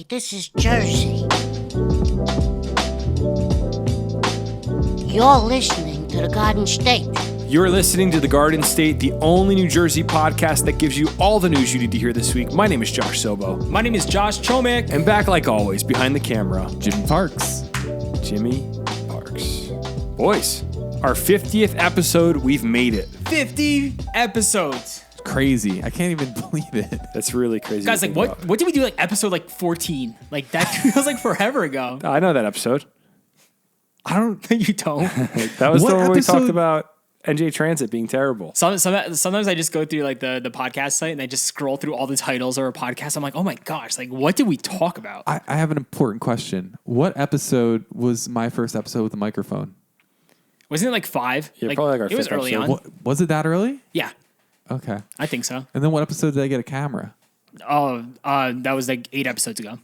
Hey, this is Jersey. You're listening to the Garden State. You're listening to The Garden State, the only New Jersey podcast that gives you all the news you need to hear this week. My name is Josh Sobo. My name is Josh Chomik. And back like always, behind the camera, Jimmy Parks. Jimmy Parks. Boys, our 50th episode, we've made it. 50 episodes. Crazy. I can't even believe it. That's really crazy. Guys, like what did we do like episode like 14? Like that feels like forever ago. I know that episode. I don't think you don't. That was What the one where we talked episode? about NJ Transit being terrible. Sometimes I just go through like the podcast site and I just scroll through all the titles of our podcast. I'm like, oh my gosh, like what did we talk about? I have an important question. What episode was my first episode with a microphone? Wasn't it like 5? Yeah, probably like our it was fifth early episode. on. Was it that early? Yeah, Okay. I think so. And then what episode did I get a camera? Oh, that was like 8 episodes ago.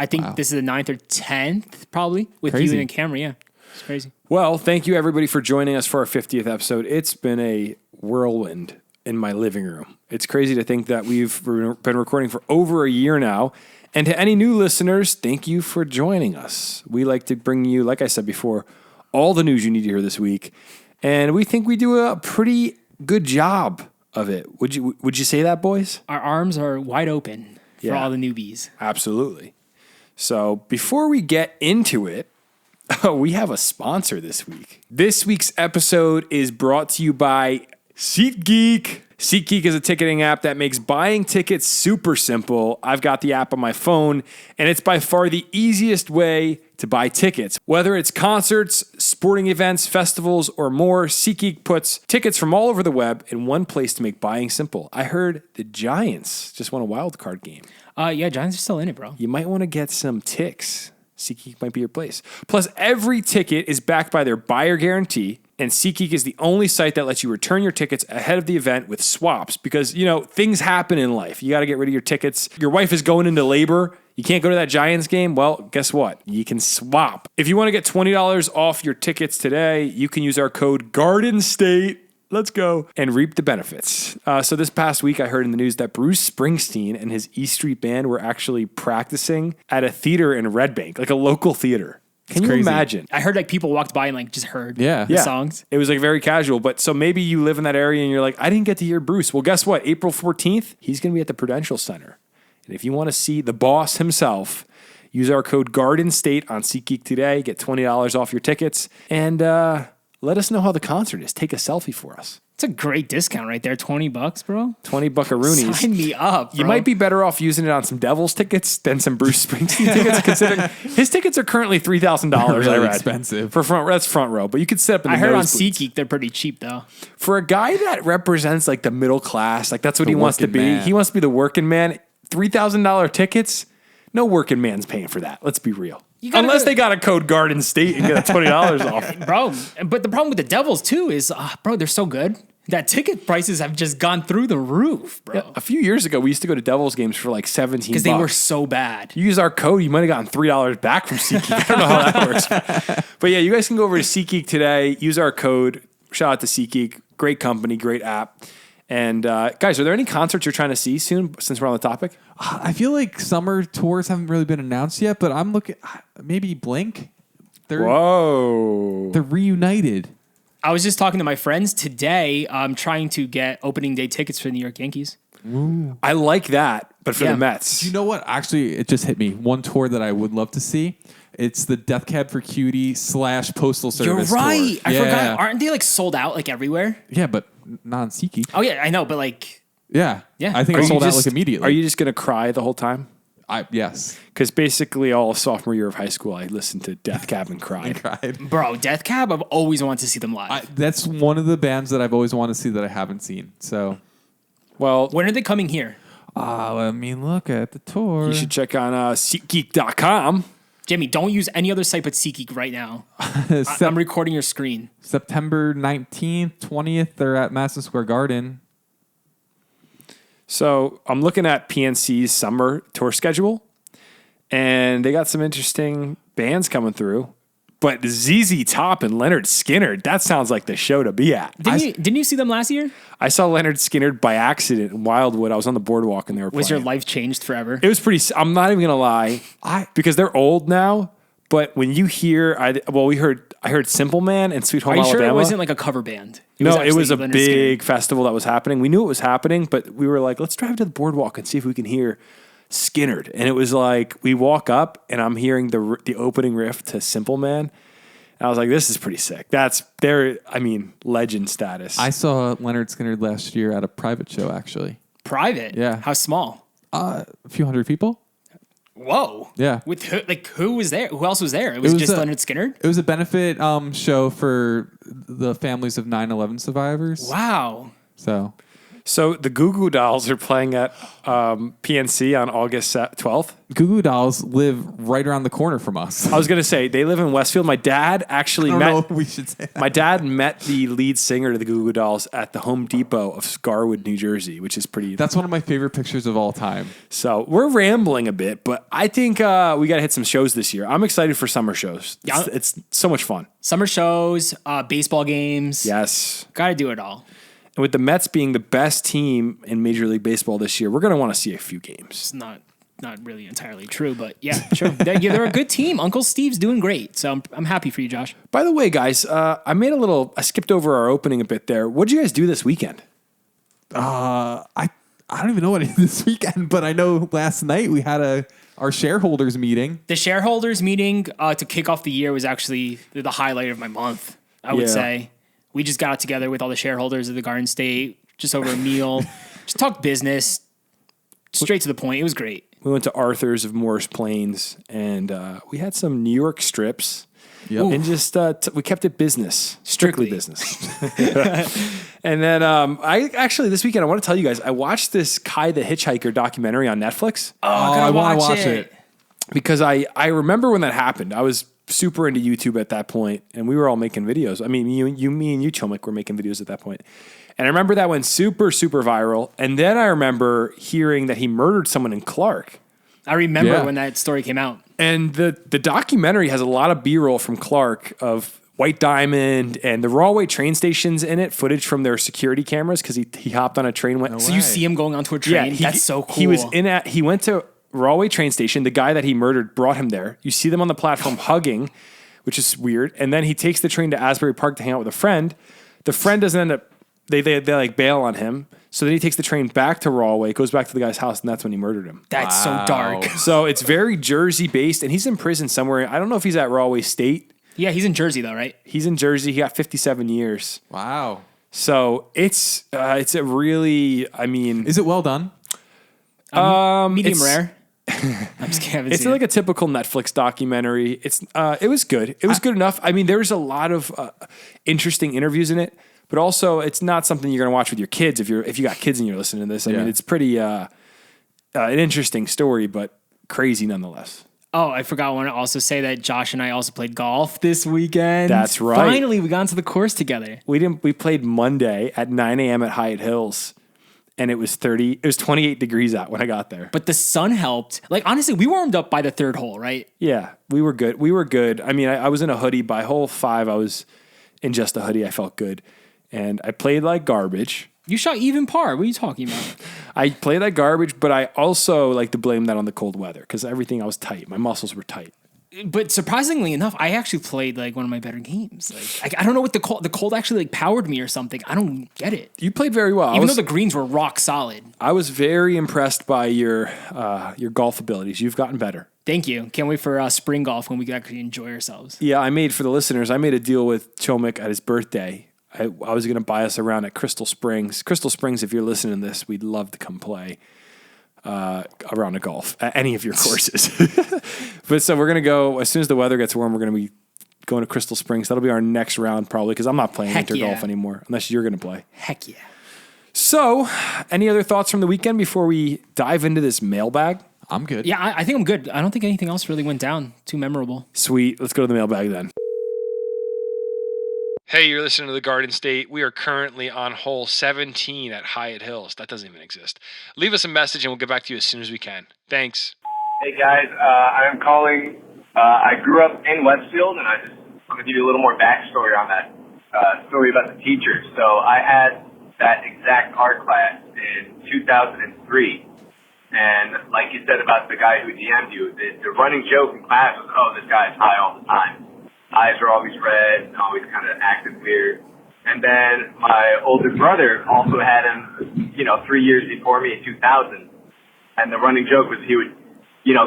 I think Wow. this is the 9th or 10th probably with Crazy. you and a camera. Yeah, it's crazy. Well, thank you everybody for joining us for our 50th episode. It's been a whirlwind in my living room. It's crazy to think that we've been recording for over a year now. And to any new listeners, thank you for joining us. We like to bring you, like I said before, all the news you need to hear this week. And we think we do a pretty good job of it. Would you say that, boys? Our arms are wide open for Yeah. all the newbies. Absolutely. So before we get into it, we have a sponsor this week. This week's episode is brought to you by SeatGeek. SeatGeek is a ticketing app that makes buying tickets super simple. I've got the app on my phone, and it's by far the easiest way to buy tickets. Whether it's concerts, sporting events, festivals, or more, SeatGeek puts tickets from all over the web in one place to make buying simple. I heard the Giants just won a wild card game. Yeah, Giants are still in it, bro. You might want to get some ticks. SeatGeek might be your place. Plus, every ticket is backed by their buyer guarantee, and SeatGeek is the only site that lets you return your tickets ahead of the event with swaps because, things happen in life. You got to get rid of your tickets. Your wife is going into labor. You can't go to that Giants game. Well, guess what? You can swap. If you want to get $20 off your tickets today, you can use our code GARDENSTATE. Let's go and reap the benefits. So this past week, I heard in the news that Bruce Springsteen and his E Street Band were actually practicing at a theater in Red Bank, like a local theater. Can you crazy. imagine? I heard like people walked by and like just heard Yeah. the songs. It was like very casual. But so maybe you live in that area and you're like, I didn't get to hear Bruce. Well, guess what? April 14th, he's going to be at the Prudential Center. And if you want to see the boss himself, use our code GARDENSTATE on SeatGeek today. Get $20 off your tickets. And let us know how the concert is. Take a selfie for us. It's a great discount right there. $20, bro. 20 buckaroonies. Sign me up, bro. You might be better off using it on some Devils tickets than some Bruce Springsteen tickets, considering his tickets are currently $3,000. Really I read. expensive. For that's front row, but you could sit up in the I heard on nosebleeds. SeatGeek they're pretty cheap though. For a guy that represents like the middle class, like that's what he wants to working be. man. He wants to be the working man. $3,000 tickets. No working man's paying for that. Let's be real. Unless they got a code Garden State and get a $20 off. Bro, but the problem with the Devils too is, bro, they're so good. That ticket prices have just gone through the roof, bro. A few years ago, we used to go to Devils games for like $17. Because they were so bad. You use our code, you might have gotten $3 back from SeatGeek. I don't know how that works. But yeah, you guys can go over to SeatGeek today. Use our code. Shout out to SeatGeek. Great company, great app. And guys, are there any concerts you're trying to see soon since we're on the topic? I feel like summer tours haven't really been announced yet, but I'm looking, maybe Blink. Whoa. They're reunited. I was just talking to my friends today. I'm trying to get opening day tickets for the New York Yankees. I like that, but for Yeah. the Mets. You know what? Actually, it just hit me. One tour that I would love to see. It's the Death Cab for Cutie / Postal Service You're right. tour. I Yeah. forgot. Aren't they like sold out like everywhere? Yeah, but not on SeatGeek. Oh yeah, I know, but like, Yeah. Yeah. I think Are it you sold out just- like immediately. Are you just going to cry the whole time? Yes. Because basically all of sophomore year of high school, I listened to Death Cab and cried. Cried. bro, Death Cab, I've always wanted to see them live. That's one of the bands that I've always wanted to see that I haven't seen. So, Well, When are they coming here? let me look at the tour. you should check on SeatGeek.com. Jimmy, don't use any other site but SeatGeek right now. Sep- I'm recording your screen. September 19th, 20th, they're at Madison Square Garden. So I'm looking at PNC's summer tour schedule, and they got some interesting bands coming through. But ZZ Top and Leonard Skinner, that sounds like the show to be at. Didn't you see them last year? I saw Leonard Skinner by accident in Wildwood. I was on the boardwalk and they were Was playing. your life changed forever? It was pretty. I'm not even gonna lie, because they're old now. But when you hear, I heard Simple Man and Sweet Home Are you Alabama. sure it wasn't like a cover band? No, it actually was a Leonard big Skinner. festival that was happening. We knew it was happening, but we were like, let's drive to the boardwalk and see if we can hear Skinnerd. And it was like, we walk up and I'm hearing the opening riff to Simple Man. And I was like, this is pretty sick. Legend status. I saw Leonard Skinner last year at a private show, actually. Private? Yeah. How small? A few hundred people. Whoa. Yeah. With who was there? Who else was there? It was just Leonard Skinner? It was a benefit show for the families of 9/11 survivors. Wow. So the Goo Goo Dolls are playing at PNC on August 12th. Goo Goo Dolls live right around the corner from us. I was going to say, they live in Westfield. My dad actually I don't met... know if we should say that. My dad met the lead singer to the Goo Goo Dolls at the Home Depot of Scarwood, New Jersey, which is pretty... That's one of my favorite pictures of all time. So we're rambling a bit, but I think we got to hit some shows this year. I'm excited for summer shows. Yeah. It's so much fun. Summer shows, baseball games. Yes. Got to do it all. And with the Mets being the best team in Major League Baseball this year, we're going to want to see a few games. It's not really entirely true, but yeah, sure. They're a good team. Uncle Steve's doing great, so I'm happy for you, Josh. By the way, guys, I skipped over our opening a bit there. What did you guys do this weekend? I don't even know what I did this weekend, but I know last night we had our shareholders meeting. The shareholders meeting to kick off the year was actually the highlight of my month, I would say. We just got together with all the shareholders of the Garden State, just over a meal, just talked business, straight to the point. It was great. We went to Arthur's of Morris Plains, and we had some New York strips. Yep. And just we kept it business, strictly business. And then this weekend, I want to tell you guys, I watched this Kai the Hitchhiker documentary on Netflix. Oh, I want to watch it. Because I remember when that happened. I was super into YouTube at that point, and we were all making videos. I mean, me and you, Chomik, were making videos at that point. And I remember that went super, super viral. And then I remember hearing that he murdered someone in Clark. I remember when that story came out. And the documentary has a lot of B-roll from Clark of White Diamond and the Rawway train stations in it, footage from their security cameras because he hopped on a train. So you see him going onto a train? That's so cool. He went to Rawway train station. The guy that he murdered brought him there. You see them on the platform hugging, which is weird. And then he takes the train to Asbury Park to hang out with a friend. The friend doesn't end up, they like bail on him. So then he takes the train back to Rawway, goes back to the guy's house, and that's when he murdered him. That's so dark. So it's very Jersey based, and he's in prison somewhere. I don't know if he's at Rawway State. Yeah, he's in Jersey though, right? He's in Jersey. He got 57 years. Wow. So it's a really, Is it well done? Medium rare. I'm just kidding. It's like a typical Netflix documentary. It was good. It was good enough. I mean, there's a lot of interesting interviews in it, but also it's not something you're going to watch with your kids if you got kids and you're listening to this. I mean, it's pretty an interesting story, but crazy nonetheless. Oh, I forgot. I want to also say that Josh and I also played golf this weekend. That's right. Finally, we got into the course together. We played Monday at 9 a.m. at Hyatt Hills. And it was 28 degrees out when I got there. But the sun helped. Like, honestly, we warmed up by the third hole, right? Yeah, we were good. I mean, I was in a hoodie. By hole 5, I was in just a hoodie. I felt good. And I played like garbage. You shot even par. What are you talking about? I played like garbage, but I also like to blame that on the cold weather because I was tight. My muscles were tight. But surprisingly enough, I actually played like one of my better games. Like I don't know what the cold actually like powered me or something. I don't get it. You played very well. Even though the greens were rock solid. I was very impressed by your golf abilities. You've gotten better. Thank you. Can't wait for spring golf when we can actually enjoy ourselves. Yeah, for the listeners, I made a deal with Chomik at his birthday. I was going to buy us around at Crystal Springs. Crystal Springs, if you're listening to this, we'd love to come play a round of golf at any of your courses. But so we're going to go, as soon as the weather gets warm, we're going to be going to Crystal Springs. That'll be our next round probably because I'm not playing winter golf anymore unless you're going to play. Heck yeah. So any other thoughts from the weekend before we dive into this mailbag? I'm good. Yeah, I think I'm good. I don't think anything else really went down too memorable. Sweet. Let's go to the mailbag then. Hey, you're listening to The Garden State. We are currently on hole 17 at Hyatt Hills. That doesn't even exist. Leave us a message and we'll get back to you as soon as we can. Thanks. Hey guys, I'm calling. I grew up in Westfield and I just I'm gonna give you a little more backstory on that story about the teacher. So I had that exact art class in 2003. And like you said about the guy who DM'd you, the running joke in class was, oh, this guy's high all the time. Eyes are always red and always kind of acting weird. And then my older brother also had him, 3 years before me in 2000. And the running joke was he would,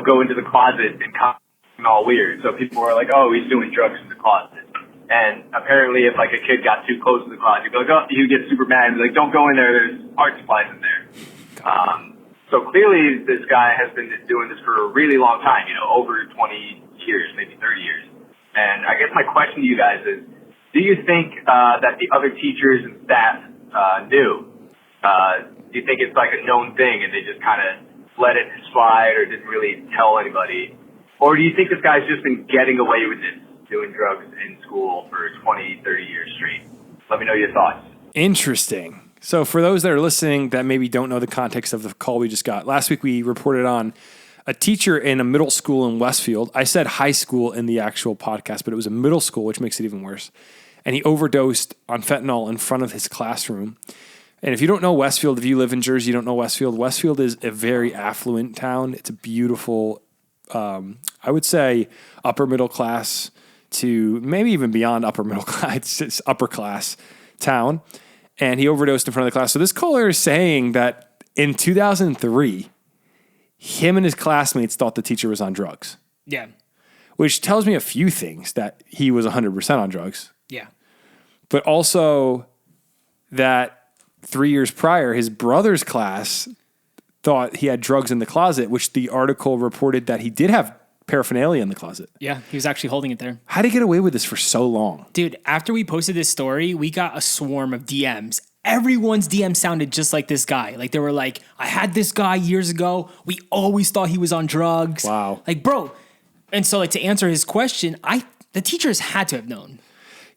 go into the closet and come all weird. So people were like, oh, he's doing drugs in the closet. And apparently if like a kid got too close to the closet, he'd be like, oh, he'd get super mad and be like, don't go in there. There's art supplies in there. So clearly this guy has been doing this for a really long time, over 20 years, maybe 30 years. And I guess my question to you guys is, do you think that the other teachers and staff knew? Do you think it's like a known thing and they just kind of let it slide or didn't really tell anybody? Or do you think this guy's just been getting away with this, doing drugs in school for 20, 30 years straight? Let me know your thoughts. Interesting. So for those that are listening that maybe don't know the context of the call we just got, last week we reported on a teacher in a middle school in Westfield. I said high school in the actual podcast, but it was a middle school, which makes it even worse. And he overdosed on fentanyl in front of his classroom. And if you don't know Westfield, if you live in Jersey, you don't know Westfield. Westfield is a very affluent town. It's a beautiful, I would say, upper middle class to maybe even beyond upper middle class. It's upper class town. And he overdosed in front of the class. So this caller is saying that in 2003, him and his classmates thought the teacher was on drugs. Yeah. Which tells me a few things, that he was 100% on drugs. Yeah. But also that 3 years prior, his brother's class thought he had drugs in the closet, which the article reported that he did have paraphernalia in the closet. Yeah, he was actually holding it there. How did he get away with this for so long? Dude, after we posted this story, we got a swarm of DMs. Everyone's DM sounded just like this guy. Like they were like, I had this guy years ago. We always thought he was on drugs. Wow. Like, bro. And so like to answer his question, the teachers had to have known.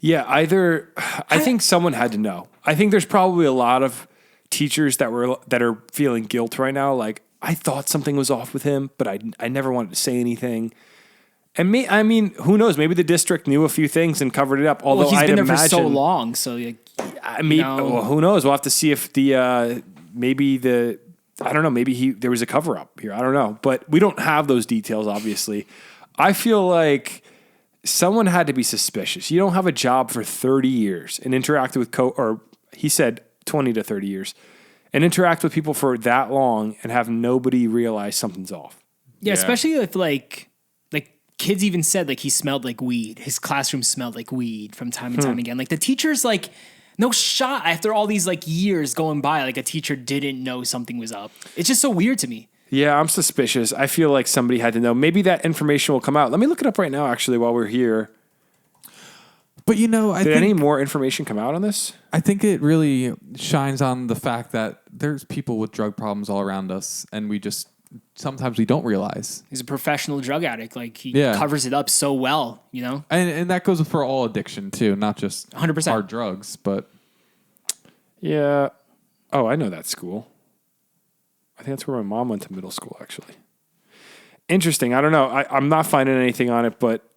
Yeah, I think someone had to know. I think there's probably a lot of teachers that are feeling guilt right now. Like, I thought something was off with him, but I never wanted to say anything. And who knows? Maybe the district knew a few things and covered it up. Although he's been there imagine, for so long, so like, well, who knows? We'll have to see if there was a cover up here. I don't know, but we don't have those details. Obviously, I feel like someone had to be suspicious. You don't have a job for 30 years and interact with he said 20 to 30 years. And interact with people for that long and have nobody realize something's off. Yeah, especially if like kids even said like he smelled like weed. His classroom smelled like weed from time and time again. Like the teachers, like no shot after all these like years going by, like a teacher didn't know something was up. It's just so weird to me. Yeah, I'm suspicious. I feel like somebody had to know. Maybe that information will come out. Let me look it up right now, actually, while we're here. But I Did think any more information come out on this? I think it really shines on the fact that there's people with drug problems all around us, and sometimes we don't realize. He's a professional drug addict. Like he covers it up so well, And that goes for all addiction too, not just 100% hard drugs, but yeah. Oh, I know that school. I think that's where my mom went to middle school, actually. Interesting. I don't know. I'm not finding anything on it, but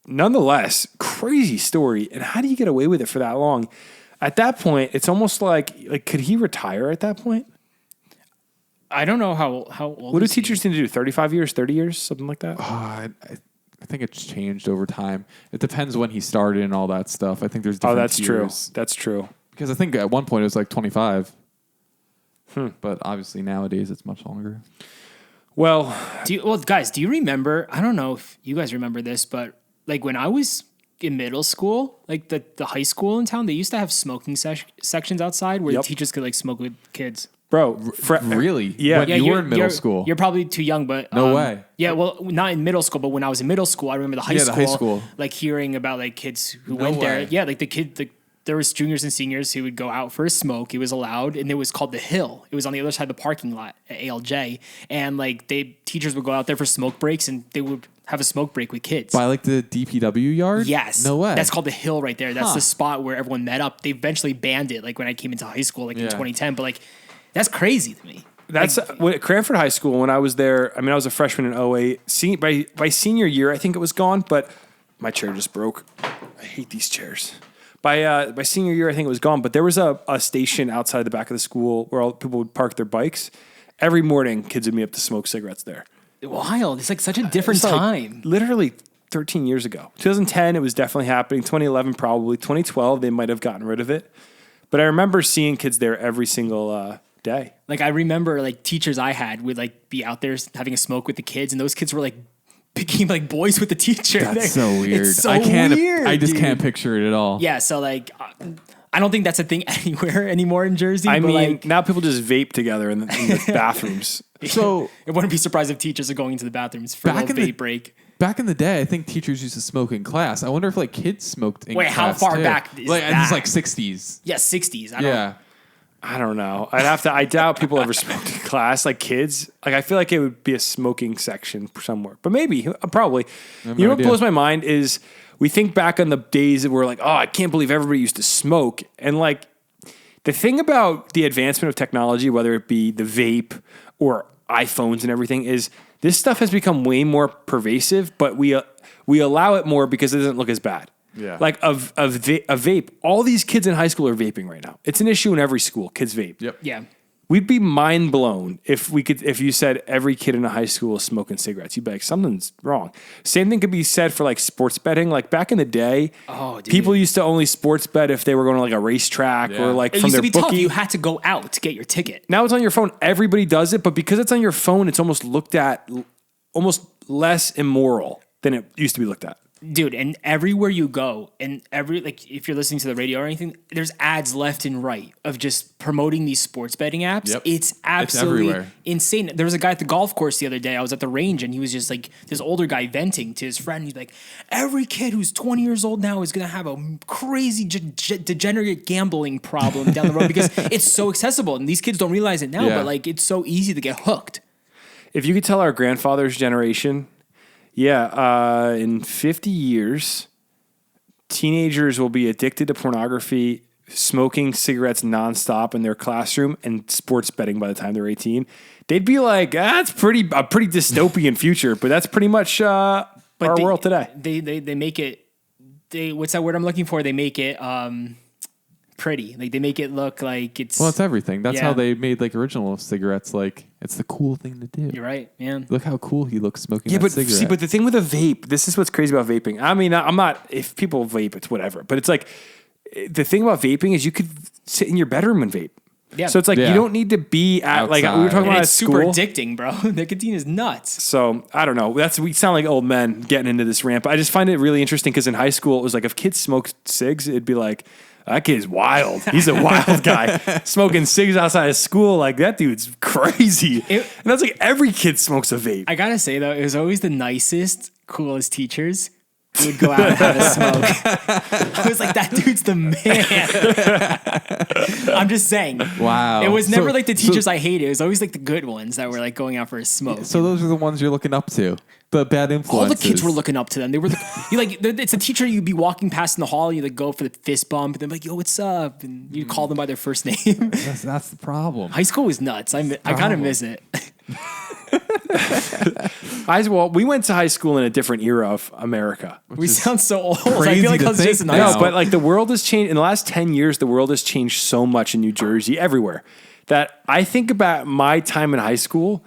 nonetheless, crazy story. And how do you get away with it for that long? At that point, it's almost like could he retire at that point? I don't know how old. What do teachers need to do? 35 years, 30 years, something like that? I think it's changed over time. It depends when he started and all that stuff. I think there's different tiers. True. That's true. Because I think at one point it was like 25. But obviously nowadays it's much longer. Well, guys, do you remember? I don't know if you guys remember this, but like when I was in middle school, like the high school in town, they used to have smoking sections outside where the teachers could like smoke with kids. Bro, really? Yeah. When you were in middle school. You're probably too young, but no way. Yeah, well, not in middle school, but when I was in middle school, I remember the high school, like hearing about like kids who went there. Yeah, like there was juniors and seniors who would go out for a smoke. It was allowed, and it was called the Hill. It was on the other side of the parking lot at ALJ, and like teachers would go out there for smoke breaks, and they would have a smoke break with kids. By like the DPW yard? Yes. No way. That's called the Hill right there. That's the spot where everyone met up. They eventually banned it, like when I came into high school, like in 2010. But like, that's crazy to me. That's at Cranford High School when I was there. I mean, I was a freshman in 08. By senior year, I think it was gone, but my chair just broke. I hate these chairs. By senior year, I think it was gone, but there was a station outside the back of the school where all people would park their bikes. Every morning, kids would meet up to smoke cigarettes there. Wild. It's like such a different It's like time. literally 13 years ago. 2010, it was definitely happening. 2011, probably. 2012, they might have gotten rid of it. But I remember seeing kids there every single day. Like I remember like teachers I had would like be out there having a smoke with the kids, and those kids were like became like boys with the teacher. That's so weird. It's so I can't. weird. I just dude. can't picture it at all. Yeah, so like I don't think that's a thing anywhere anymore in Jersey. I but mean, like, now people just vape together in the bathrooms. So I wouldn't be surprised if teachers are going into the bathrooms for a Back little in the- vape break. back in the day, I think teachers used to smoke in class. I wonder if like kids smoked in Wait, class. how far too. back is like that? it's like 60s. Yeah, 60s. I don't Yeah. I don't know. I doubt people ever smoked in class, like kids. Like I feel like it would be a smoking section somewhere, but maybe, probably. You know what idea. blows my mind is we think back on the days that we're like, oh, I can't believe everybody used to smoke. And like the thing about the advancement of technology, whether it be the vape or iPhones and everything, is this stuff has become way more pervasive, but we allow it more because it doesn't look as bad. Yeah. Like a vape, all these kids in high school are vaping right now. It's an issue in every school. Kids vape. Yep. Yeah. We'd be mind blown if you said every kid in a high school is smoking cigarettes. You'd be like, something's wrong. Same thing could be said for like sports betting. Like back in the day, people used to only sports bet if they were going to like a racetrack Yeah. or like It from used their to be tough. bookie. You had to go out to get your ticket. Now it's on your phone. Everybody does it, but because it's on your phone, it's almost looked at almost less immoral than it used to be looked at. Dude, and everywhere you go, and like if you're listening to the radio or anything, there's ads left and right of just promoting these sports betting apps. Yep. It's absolutely everywhere. insane. There was a guy at the golf course the other day. I was at the range, and he was just like this older guy venting to his friend. He's like, every kid who's 20 years old now is gonna have a crazy degenerate gambling problem down the road because it's so accessible, and these kids don't realize it now. Yeah. But like, it's so easy to get hooked. If you could tell our grandfather's generation, in 50 years, teenagers will be addicted to pornography, smoking cigarettes nonstop in their classroom, and sports betting by the time they're 18. They'd be like, that's a pretty dystopian future, but that's pretty much our world today. They make it. What's that word I'm looking for? They make it pretty. Like they make it look like it's. Well, it's everything. That's Yeah. how they made like original cigarettes. Like it's the cool thing to do. You're right, man. Look how cool he looks smoking Yeah, that but cigarette. see, but the thing with a vape, this is what's crazy about vaping. I mean, I'm not, if people vape, it's whatever. But it's like, the thing about vaping is you could sit in your bedroom and vape. Yeah. So it's like, Yeah. you don't need to be at, like, we were Outside. talking And about at it's super school. addicting, bro. Nicotine is nuts. So I don't know. We sound like old men getting into this rant. But I just find it really interesting because in high school, it was like if kids smoked cigs, it'd be like, that kid's wild. He's a wild guy smoking cigs outside of school. Like that dude's crazy. And that's like every kid smokes a vape. I gotta say though, it was always the nicest, coolest teachers who would go out and have a smoke. I was like, that dude's the man. I'm just saying. wow. It was never So- like the teachers I hated. It was always like the good ones that were like going out for a smoke. So those are the ones you're looking up to. The bad all influences. the kids were looking up to them. They were it's a teacher you'd be walking past in the hall, and you like go for the fist bump, and they're like, yo, what's up? And you call them by their first name. That's the problem. High school was nuts. I kind of miss it. We went to high school in a different era of America. We sound so old. I crazy feel like to I was think just in high now. No, school. but like the world has changed in the last 10 years. The world has changed so much in New Jersey, everywhere, that I think about my time in high school.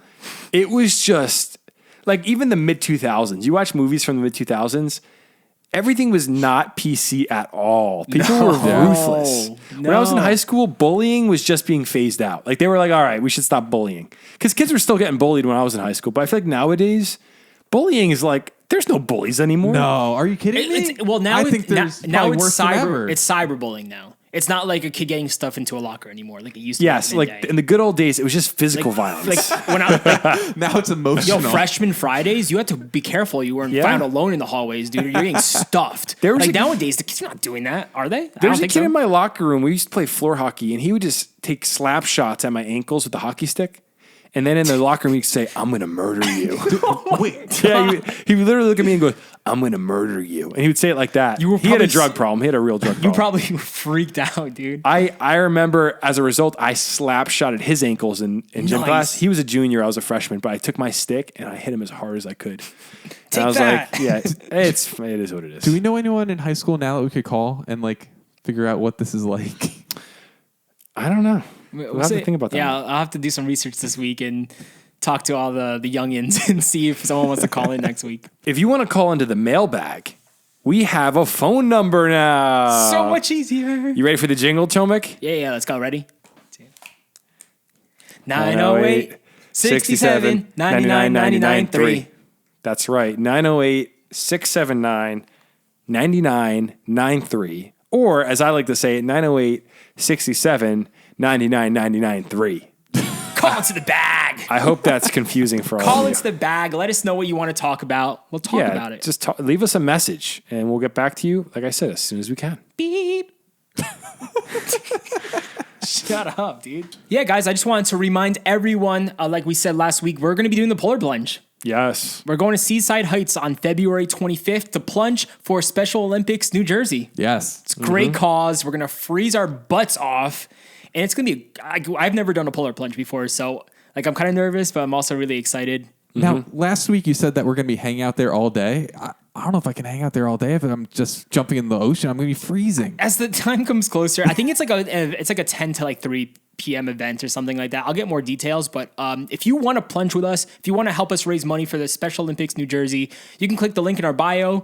It was just like even the mid 2000s. You watch movies from the mid 2000s. Everything was not PC at all. People were ruthless. When I was in high school, bullying was just being phased out. Like they were like, all right, we should stop bullying. Because kids were still getting bullied when I was in high school. But I feel like nowadays, bullying is like, there's no bullies anymore. No, are you kidding me? Now think there's now probably it's worse than cyber. ever. It's cyberbullying now. It's not like a kid getting stuff into a locker anymore, like it used to. be Yes, back in the like day. in the good old days, it was just physical violence. Like when I like, Now it's emotional. yo, freshman Fridays, you had to be careful. You weren't Yeah. found alone in the hallways, dude. You're getting stuffed. There was like a- nowadays, the kids are not doing that, are they? There was a kid in my locker room. We used to play floor hockey, and he would just take slap shots at my ankles with the hockey stick. And then in the locker room, he'd say, I'm going to murder you. Wait. Yeah, he would literally look at me and go, I'm going to murder you. And he would say it like that. You were He had a probably drug problem. He had a real drug problem. You probably freaked out, dude. I remember as a result, I slap shotted his ankles in gym Nice. class. He was a junior. I was a freshman. But I took my stick and I hit him as hard as I could. And I was like, yeah, it is what it is. Do we know anyone in high school now that we could call and like figure out what this is like? I don't know. We'll have to think about that. Yeah, I'll have to do some research this week and talk to all the youngins and see if someone wants to call in next week. If you want to call into the mailbag, we have a phone number now. So much easier. You ready for the jingle, Chomik? Yeah, let's go. Ready? 908 67 99 99 3. That's right. 908 679 9993. Or, as I like to say it, 908 67 99 99 3. Call into the bag. I hope that's confusing for all Call of you. into the bag. Let us know what you want to talk about. We'll talk about it. Just leave us a message, and we'll get back to you, like I said, as soon as we can. Beep. Shut up, dude. Yeah, guys, I just wanted to remind everyone, like we said last week, we're going to be doing the polar plunge. Yes. We're going to Seaside Heights on February 25th to plunge for Special Olympics New Jersey. Yes. It's a great cause. We're going to freeze our butts off. And it's going to be, I've never done a polar plunge before. So, like, I'm kind of nervous, but I'm also really excited. Now, last week you said that we're going to be hanging out there all day. I don't know if I can hang out there all day if I'm just jumping in the ocean. I'm going to be freezing. As the time comes closer, I think it's like a 10 to like 3 p.m. event or something like that. I'll get more details, but if you want to plunge with us, if you want to help us raise money for the Special Olympics New Jersey, you can click the link in our bio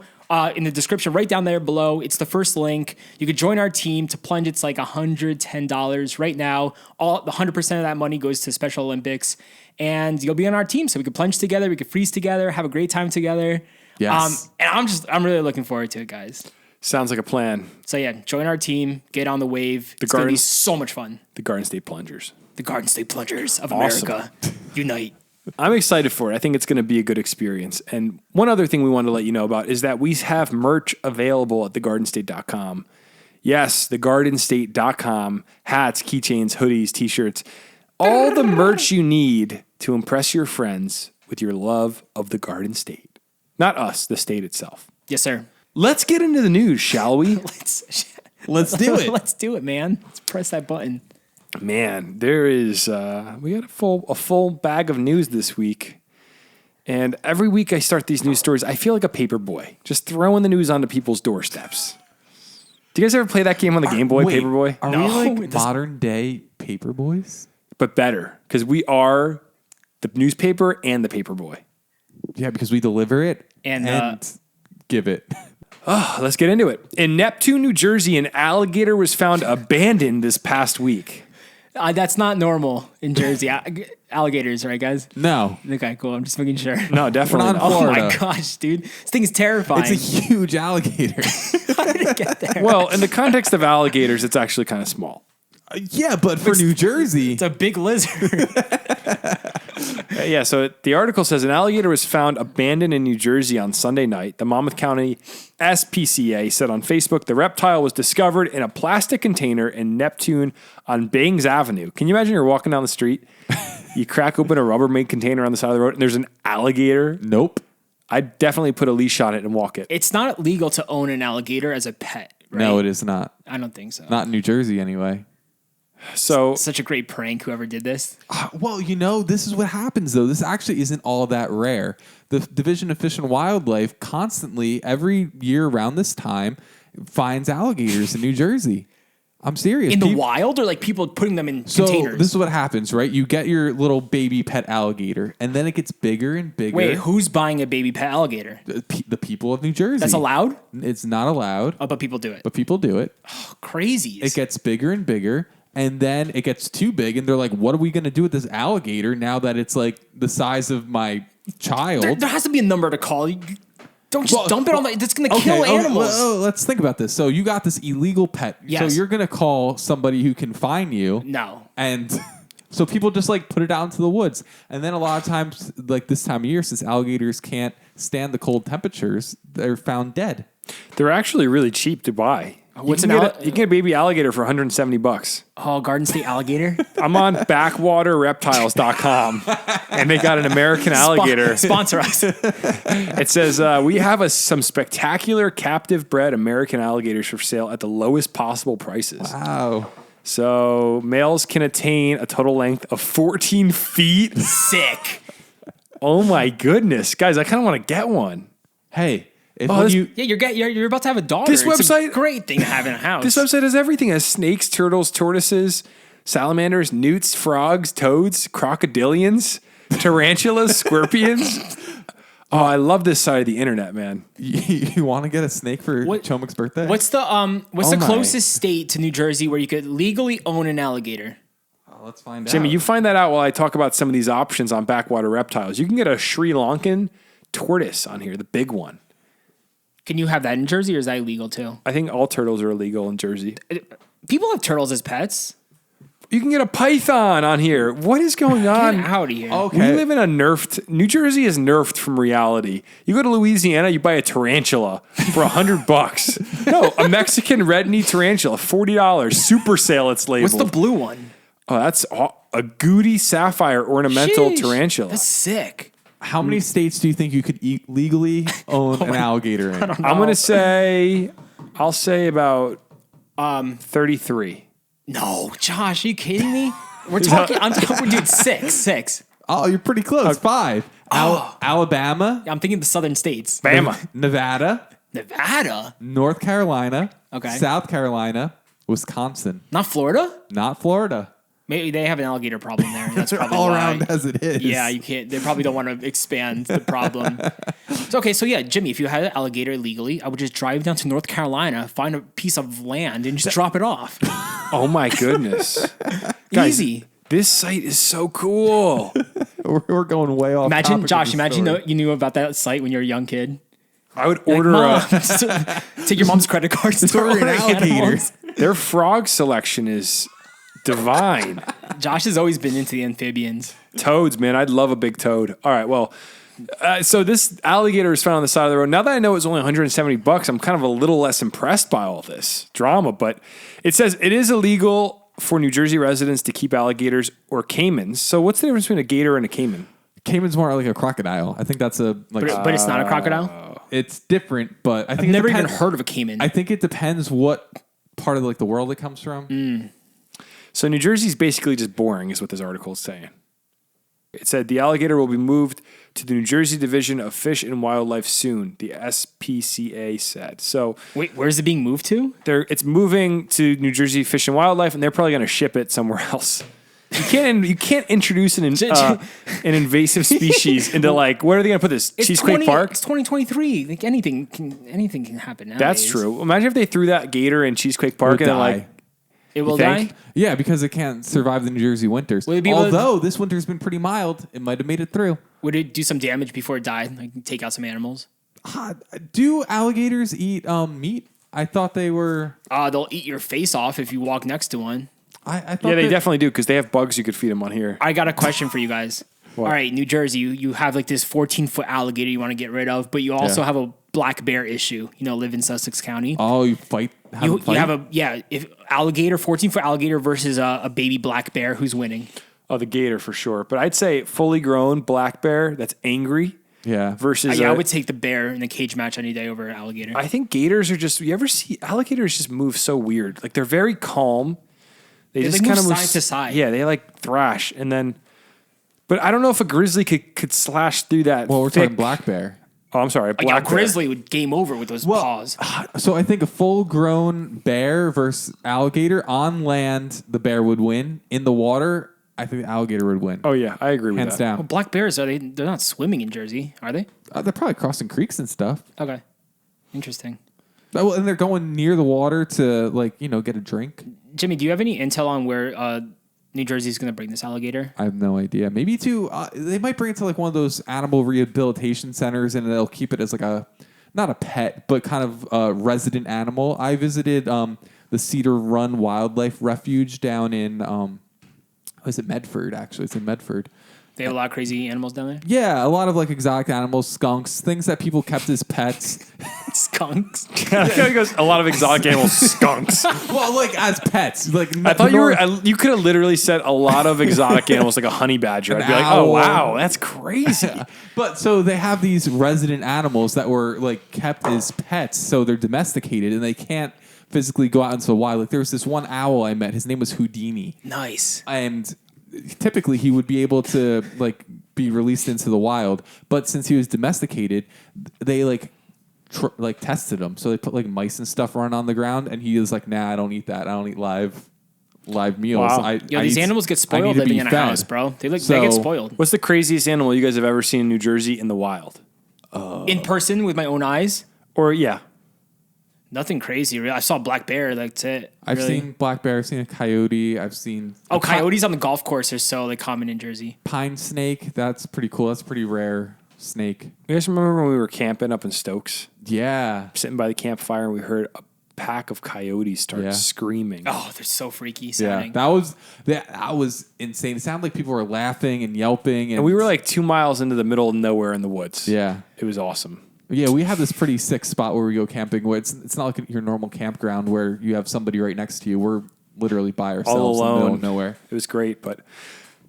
in the description right down there below. It's the first link. You could join our team to plunge. It's like $110 right now. 100% of that money goes to Special Olympics, and you'll be on our team, so we could plunge together, we could freeze together, have a great time together. Yes. And I'm really looking forward to it, guys. Sounds like a plan. So yeah, join our team, get on the wave. It's going to be so much fun. The Garden State Plungers. The Garden State Plungers of Awesome. America. Unite. I'm excited for it. I think it's going to be a good experience. And one other thing we wanted to let you know about is that we have merch available at thegardenstate.com. Yes, thegardenstate.com. Hats, keychains, hoodies, t-shirts. All the merch you need to impress your friends with your love of the Garden State. Not us, the state itself. Yes, sir. Let's get into the news, shall we? Let's do it. Let's do it, man. Let's press that button. Man, there is we got a full bag of news this week. And every week I start these news stories, I feel like a paper boy, just throwing the news onto people's doorsteps. Do you guys ever play that game on the Game Boy, Wait, Paperboy? Are No, we it like doesn't- modern day paper boys? But better, because we are the newspaper and the paperboy. Yeah, because we deliver it And, give it. Let's get into it. In Neptune, New Jersey, an alligator was found abandoned this past week. That's not normal in Jersey. Alligators, right, guys? No. Okay, cool. I'm just making sure. No, definitely We're not. not Oh my Florida. gosh, dude. This thing is terrifying. It's a huge alligator. How did it get there? Well, in the context of alligators, it's actually kind of small. Yeah, but for New Jersey. It's a big lizard. Yeah, so the article says an alligator was found abandoned in New Jersey on Sunday night. The Monmouth County SPCA said on Facebook the reptile was discovered in a plastic container in Neptune on Bangs Avenue. Can you imagine you're walking down the street, you crack open a Rubbermaid container on the side of the road, and there's an alligator? Nope. I'd definitely put a leash on it and walk it. It's not legal to own an alligator as a pet, right? No, it is not. I don't think so. Not in New Jersey anyway. So Such a great prank, whoever did this. Well, this is what happens, though. This actually isn't all that rare. The Division of Fish and Wildlife constantly, every year around this time, finds alligators in New Jersey. I'm serious. In the wild, or like people putting them in So containers? this is what happens, right? You get your little baby pet alligator, and then it gets bigger and bigger. Wait, who's buying a baby pet alligator? The people of New Jersey. That's allowed? It's not allowed, Oh, but people do it. but people do it. Crazy. It gets bigger and bigger, and then it gets too big, and they're like, what are we going to do with this alligator now that it's like the size of my child? There has to be a number to call. You don't just dump it on the... That's going to kill animals. Let's think about this. So you got this illegal pet. Yes. So you're going to call somebody who can fine you. No. And so people just like put it out into the woods. And then a lot of times, like this time of year, since alligators can't stand the cold temperatures, they're found dead. they're actually really cheap to buy. What's you an can get a baby alligator for $170. Oh, Garden State alligator? I'm on backwaterreptiles.com and they got an American alligator. Sponsor us. It says we have some spectacular captive bred American alligators for sale at the lowest possible prices. Wow. So males can attain a total length of 14 feet. Sick. Oh my goodness. Guys, I kind of want to get one. Hey, if Oh, when this- you Yeah, you're about to have a daughter. This It's website- a great thing to have in a house. This website has everything. It has snakes, turtles, tortoises, salamanders, newts, frogs, toads, crocodilians, tarantulas, scorpions. Oh, I love this side of the internet, man. you want to get a snake for What- Chomik's birthday? What's the Oh my. closest state to New Jersey where you could legally own an alligator? Let's find out. Jimmy, you find that out while I talk about some of these options on backwater reptiles. You can get a Sri Lankan tortoise on here, the big one. Can you have that in Jersey, or is that illegal too? I think all turtles are illegal in Jersey. People have turtles as pets. You can get a python on here. What is going Get on? out of here. Okay. We live in a nerfed. New Jersey is nerfed from reality. You go to Louisiana, you buy a tarantula for $100. No, a Mexican red knee tarantula, $40. Super sale. It's labeled. What's the blue one? Oh, that's a Goody sapphire ornamental Sheesh. tarantula. That's sick. How many states do you think you could legally own an alligator in? I'm gonna say, I'll say about 33. No, Josh, are you kidding me? We're talking. Dude, six. Oh, you're pretty close. 5. Alabama, I'm thinking the southern states. Bama. Nevada, Nevada, North Carolina, Okay. South Carolina, Wisconsin, not Florida. not Florida. Maybe they have an alligator problem there. And that's probably All why. around as it is. Yeah, you can't. They probably don't want to expand the problem. So yeah, Jimmy, if you had an alligator legally, I would just drive down to North Carolina, find a piece of land, and just drop it off. Oh my goodness. Guys, Easy. this site is so cool. We're going way off. Imagine, topic Josh. with this Imagine story. you knew about that site when you were a young kid. I would Like, order Mom, a. take your mom's credit card. Start Order an ordering alligator. animals. Their frog selection is divine. Josh has always been into the amphibians. Toads, man. I'd love a big toad. All right, well, so this alligator is found on the side of the road. Now that I know it's only $170, I'm kind of a little less impressed by all this drama. But it says it is illegal for New Jersey residents to keep alligators or caimans. So what's the difference between a gator and a caiman? Caiman's more like a crocodile. I think that's a like. But it's not a crocodile. It's different, but I think I've it never even depends- heard of a caiman. I think it depends what part of like the world it comes from. So New Jersey's basically just boring, is what this article is saying. It said the alligator will be moved to the New Jersey Division of Fish and Wildlife soon, the SPCA said. So Wait, where's it being moved to? it's moving to New Jersey Fish and Wildlife, and they're probably going to ship it somewhere else. You can't introduce an invasive species into like, where are they going to put this? Cheesequake Park? It's 2023. Like anything can happen now. That's true. Imagine if they threw that gator in Cheesequake Park Would and then die. like, It will think? die. Yeah, because it can't survive the New Jersey winters. Will it be able to- Although this winter's been pretty mild, it might have made it through. Would it do some damage before it died? Like take out some animals? Do alligators eat meat? I thought they were. They'll eat your face off if you walk next to one. I thought yeah, they that- definitely do because they have bugs you could feed them on here. I got a question for you guys. All right, New Jersey, you have like this 14-foot alligator you want to get rid of, but you also Yeah. have a black bear issue. Live in Sussex County. Oh, you fight. You fight? have if alligator, 14-foot alligator versus a baby black bear, who's winning? Oh, the gator for sure. But I'd say fully grown black bear that's angry Yeah. versus. I would take the bear in the cage match any day over alligator. I think gators are just. You ever see alligators just move so weird? Like they're very calm. They just like, kind of move move side to side. Yeah, they like thrash and then. But I don't know if a grizzly could slash through that. Well, we're thick- talking black bear. Oh, I'm sorry, Like, black a bear. grizzly would game over with those paws. So I think a full-grown bear versus alligator on land, the bear would win. In the water, I think the alligator would win. Oh yeah, I agree with hands that. Well, down. black bears they're not swimming in Jersey, are they? They're probably crossing creeks and stuff. Okay, interesting. Well, and they're going near the water to get a drink. Jimmy, do you have any intel on where New Jersey's going to bring this alligator? I have no idea. Maybe they might bring it to like one of those animal rehabilitation centers, and they'll keep it as like not a pet, but kind of a resident animal. I visited the Cedar Run Wildlife Refuge down in is it Medford? Actually, it's in Medford. They have a lot of crazy animals down there. Yeah, a lot of like exotic animals, skunks, things that people kept as pets. Skunks. He goes, a lot of exotic animals, skunks. Well, like as pets. Like I thought you could have literally said a lot of exotic animals, like a honey badger. I'd be like, owl. oh wow, that's crazy. But so they have these resident animals that were like kept as pets, so they're domesticated and they can't physically go out into the wild. Like there was this one owl I met. His name was Houdini, Nice. and typically he would be able to like be released into the wild. But since he was domesticated, they like tested them. So they put like mice and stuff running on the ground, and he was like, "Nah, I don't eat that. I don't eat live meals." Wow. These animals get spoiled living in a house, bro. They get spoiled. What's the craziest animal you guys have ever seen in New Jersey in the wild? In person with my own eyes? Or, yeah. Nothing crazy, really. I saw a black bear. That's it. I've seen black bear. I've seen a coyote. I've seen coyotes on the golf course are so like common in Jersey. Pine snake. That's pretty cool. That's a pretty rare snake. You guys remember when we were camping up in Stokes? Yeah. Sitting by the campfire and we heard a pack of coyotes start screaming. Oh, they're so freaky sounding. Yeah, that was insane. It sounded like people were laughing and yelping. And we were like 2 miles into the middle of nowhere in the woods. Yeah. It was awesome. Yeah, we have this pretty sick spot where we go camping. Where it's not like your normal campground where you have somebody right next to you. We're literally by ourselves all alone. in the middle of nowhere. It was great. But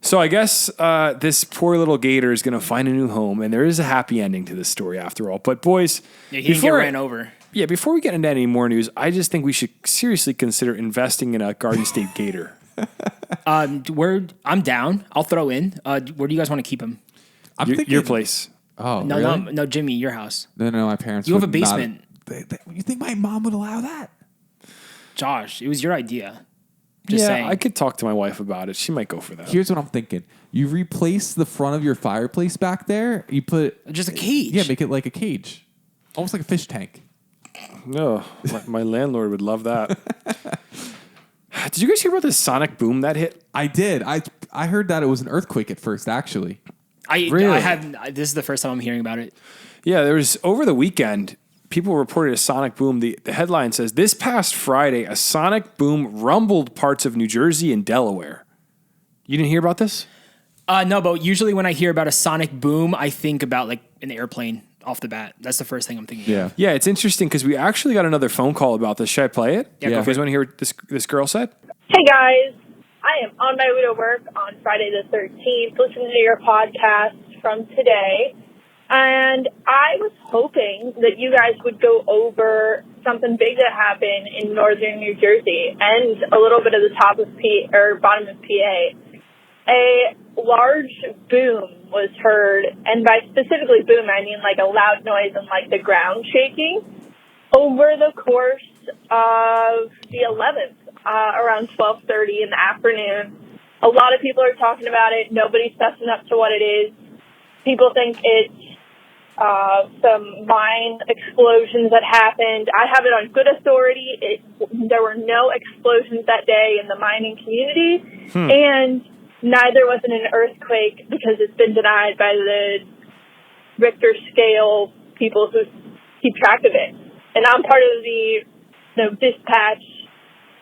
so I guess this poor little gator is going to find a new home. And there is a happy ending to this story after all. But boys, he didn't get ran over. Yeah, before we get into any more news, I just think we should seriously consider investing in a Garden State gator. I'm down. I'll throw in. Where do you guys want to keep him? I'm thinking Your place. Oh, No, really? no, Jimmy, your house. No, my parents. You have a would not- basement. You think my mom would allow that? Josh, it was your idea. Just yeah, saying. I could talk to my wife about it. She might go for that. Here's what I'm thinking. You replace the front of your fireplace back there. You put Just a cage. Yeah, make it like a cage, almost like a fish tank. No, my landlord would love that. Did you guys hear about this sonic boom that hit? I did. I heard that it was an earthquake at first. Actually, This is the first time I'm hearing about it. Yeah, there was over the weekend. People reported a sonic boom. The headline says this past Friday, a sonic boom rumbled parts of New Jersey and Delaware. You didn't hear about this? No, but usually when I hear about a sonic boom, I think about like an airplane off the bat. That's the first thing I'm thinking. yeah. Of. Yeah, it's interesting because we actually got another phone call about this. Should I play it? Yeah, You go guys want to hear what this girl said? Hey guys, I am on my way to work on Friday the 13th, listening to your podcast from today, and I was hoping that you guys would go over something big that happened in northern New Jersey and a little bit of the top of bottom of PA. A large boom was heard, and by specifically boom, I mean like a loud noise and like the ground shaking over the course of the 11th, around 12:30 in the afternoon. A lot of people are talking about it. Nobody's fessing up to what it is. People think it's some mine explosions that happened. I have it on good authority. There were no explosions that day in the mining community, and neither was it an earthquake because it's been denied by the Richter scale people who keep track of it. And I'm part of the dispatch,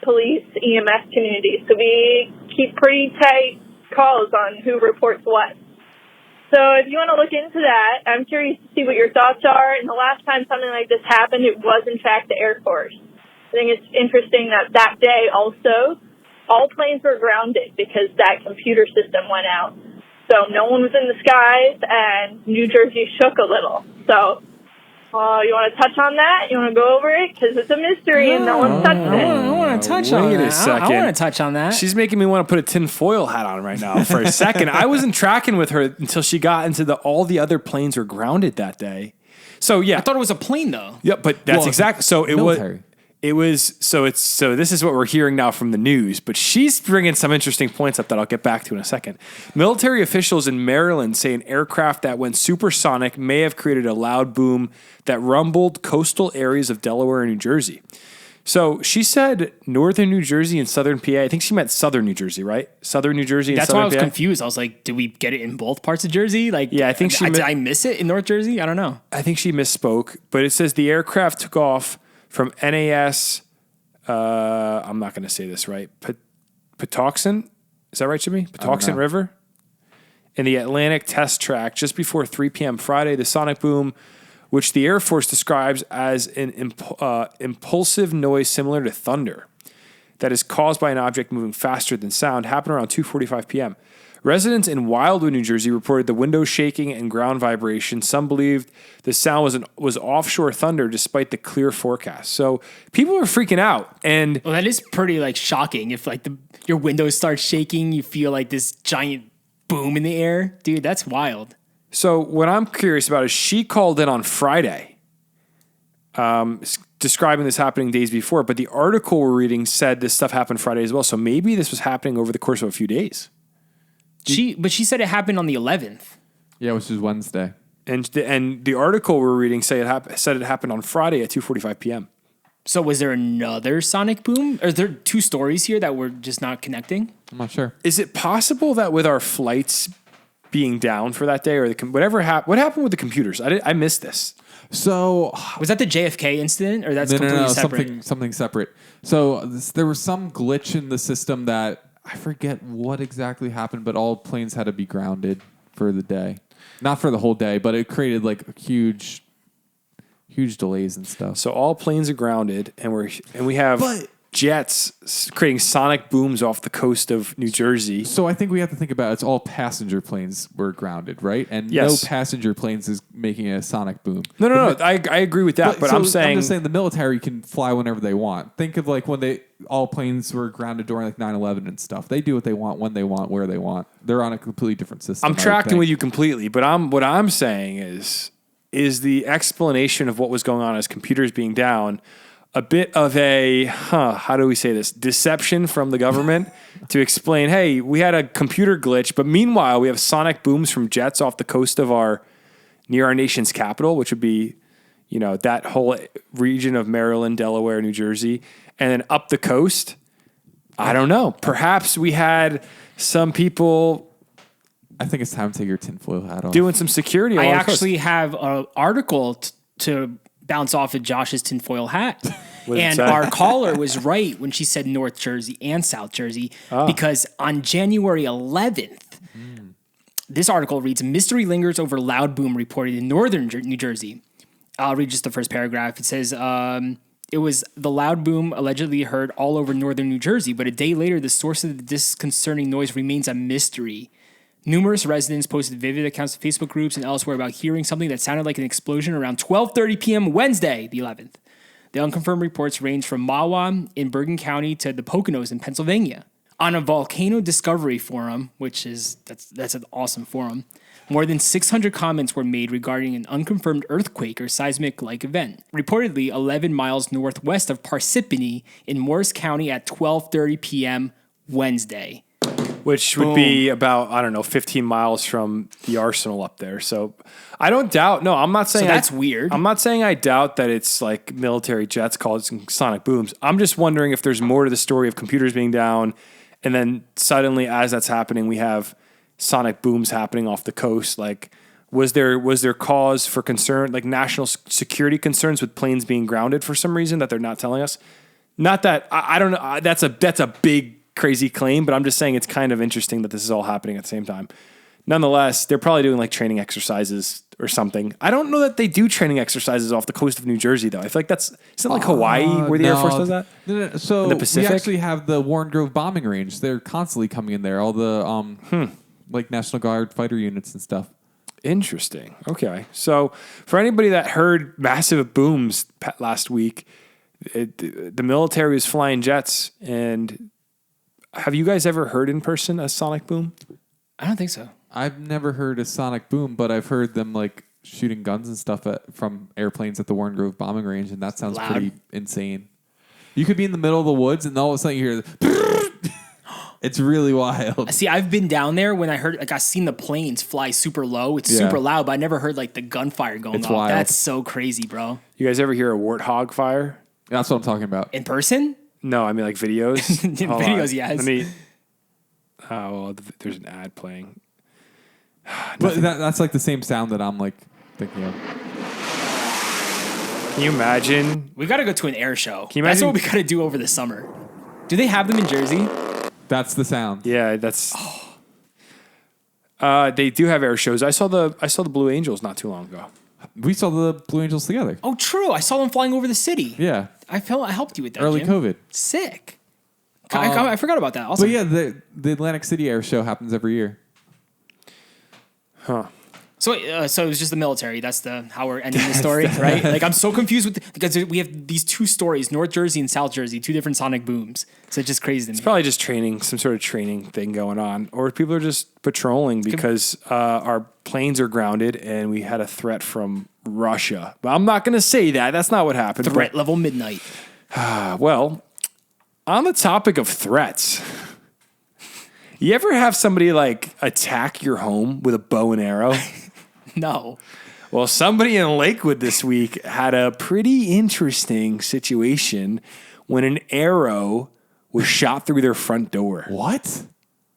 police, EMS community, so we keep pretty tight calls on who reports what. So if you want to look into that, I'm curious to see what your thoughts are. And the last time something like this happened, it was in fact the Air Force. I think it's interesting that day also, all planes were grounded because that computer system went out. So no one was in the skies, and New Jersey shook a little. So you want to touch on that? You want to go over it? Because it's a mystery and no one's touched it. I want to touch on Wait that. a second. I want to touch on that. She's making me want to put a tinfoil hat on right now for a second. I wasn't tracking with her until she got into all the other planes were grounded that day. So yeah, I thought it was a plane though. yeah, but that's exactly so. Military. It was so this is what we're hearing now from the news, but she's bringing some interesting points up that I'll get back to in a second. Military officials in Maryland say an aircraft that went supersonic may have created a loud boom that rumbled coastal areas of Delaware and New Jersey. So she said northern New Jersey and southern PA. I think she meant southern New Jersey, right? Southern New Jersey and That's why I southern was PA. confused. I was like, did we get it in both parts of Jersey? Like, Yeah, I think did I miss it in North Jersey? I don't know. I think she misspoke, but it says the aircraft took off from NAS, I'm not going to say this right, Patuxent? Is that right, Jimmy? Patuxent River? In the Atlantic test track just before 3 p.m. Friday, the sonic boom, which the Air Force describes as an impulsive noise similar to thunder that is caused by an object moving faster than sound, happened around 2:45 p.m. Residents in Wildwood, New Jersey, reported the windows shaking and ground vibration. Some believed the sound was offshore thunder, despite the clear forecast. So people were freaking out, and Well, that is pretty like shocking. If like your windows start shaking, you feel like this giant boom in the air, dude. That's wild. so what I'm curious about is she called in on Friday, describing this happening days before, but the article we're reading said this stuff happened Friday as well. So maybe this was happening over the course of a few days. But she said it happened on the 11th. Yeah, which is Wednesday. And the article we're reading said it happened on Friday at 2:45 p.m. So was there another sonic boom? Are there two stories here that we're just not connecting? I'm not sure. Is it possible that with our flights being down for that day or what happened with the computers? I missed this. So Was that the JFK incident, or that's completely separate? something separate. So there was some glitch in the system that I forget what exactly happened, but all planes had to be grounded for the day. Not for the whole day, but it created like huge delays and stuff. So all planes are grounded, and we have jets creating sonic booms off the coast of New Jersey. So I think we have to think about it's all passenger planes were grounded, right? And Yes. no passenger planes is making a sonic boom. No. I agree with that, but so I'm just saying the military can fly whenever they want. Think of like when all planes were grounded during like 9/11 and stuff. They do what they want, when they want, where they want. They're on a completely different system. I'm tracking with you completely, but what I'm saying is the explanation of what was going on as computers being down a bit of a, how do we say this, deception from the government to explain, hey, we had a computer glitch, but meanwhile we have sonic booms from jets off the coast of near our nation's capital, which would be, that whole region of Maryland, Delaware, New Jersey, and then up the coast. I don't know. Perhaps we had some people I think it's time to take your tinfoil hat off. doing some security. I along the coast. actually have an article to bounce off of Josh's tinfoil hat. What did it And say? our caller was right when she said North Jersey and South Jersey, because on January 11th, this article reads, mystery lingers over loud boom reported in northern New Jersey. I'll read just the first paragraph. It says, it was the loud boom allegedly heard all over northern New Jersey, but a day later, the source of the disconcerting noise remains a mystery. Numerous residents posted vivid accounts to Facebook groups and elsewhere about hearing something that sounded like an explosion around 12:30 p.m. Wednesday, the 11th. The unconfirmed reports range from Mahwah in Bergen County to the Poconos in Pennsylvania. On a volcano discovery forum, which is that's an awesome forum, more than 600 comments were made regarding an unconfirmed earthquake or seismic-like event, reportedly 11 miles northwest of Parsippany in Morris County at 12:30 p.m. Wednesday. Which would be about, 15 miles from the arsenal up there. So I don't doubt. No, I'm not saying that's weird. I'm not saying I doubt that it's like military jets causing sonic booms. I'm just wondering if there's more to the story of computers being down. And then suddenly, as that's happening, we have sonic booms happening off the coast. Like, was there cause for concern, like national security concerns with planes being grounded for some reason that they're not telling us? Not that I don't know. That's a big crazy claim, but I'm just saying it's kind of interesting that this is all happening at the same time. Nonetheless, they're probably doing like training exercises or something. I don't know that they do training exercises off the coast of New Jersey though. I feel like isn't like Hawaii where the Air Force does that? No. So In the we Pacific? actually have the Warren Grove bombing range. They're constantly coming in there. All the like National Guard fighter units and stuff. Interesting. Okay. So for anybody that heard massive booms last week, the military was flying jets. And have you guys ever heard in person a sonic boom? I don't think so. I've never heard a sonic boom, but I've heard them like shooting guns and stuff from airplanes at the Warren Grove bombing range, and that sounds Loud. pretty insane. You could be in the middle of the woods, and all of a sudden you hear it's really wild. See, I've been down there when I seen the planes fly super low. It's Yeah. super loud, but I never heard like the gunfire going It's off. wild. That's so crazy, bro. You guys ever hear a warthog fire? That's what I'm talking about. In person? No, I mean like videos. In Hold videos, on. yes. Let me. Oh, well, there's an ad playing. But that's like the same sound that I'm like thinking of. Can you imagine? We got to go to an air show. Can you That's imagine- what we got to do over the summer. Do they have them in Jersey? That's the sound. Yeah, that's. They do have air shows. I saw the Blue Angels not too long ago. We saw the Blue Angels together. Oh, true. I saw them flying over the city. Yeah. I helped you with that. Early Jim. COVID. Sick. I forgot about that. Awesome. But yeah, the Atlantic City Air Show happens every year. Huh. So it was just the military. That's how we're ending the story, right? Like I'm so confused because we have these two stories, North Jersey and South Jersey, two different sonic booms. So it's just crazy to me. It's probably just training, some sort of training thing going on, or people are just patrolling because our planes are grounded and we had a threat from Russia. But I'm not going to say that. That's not what happened. Threat level midnight. Well, on the topic of threats, you ever have somebody like attack your home with a bow and arrow? No. Well, somebody in Lakewood this week had a pretty interesting situation when an arrow was shot through their front door. What?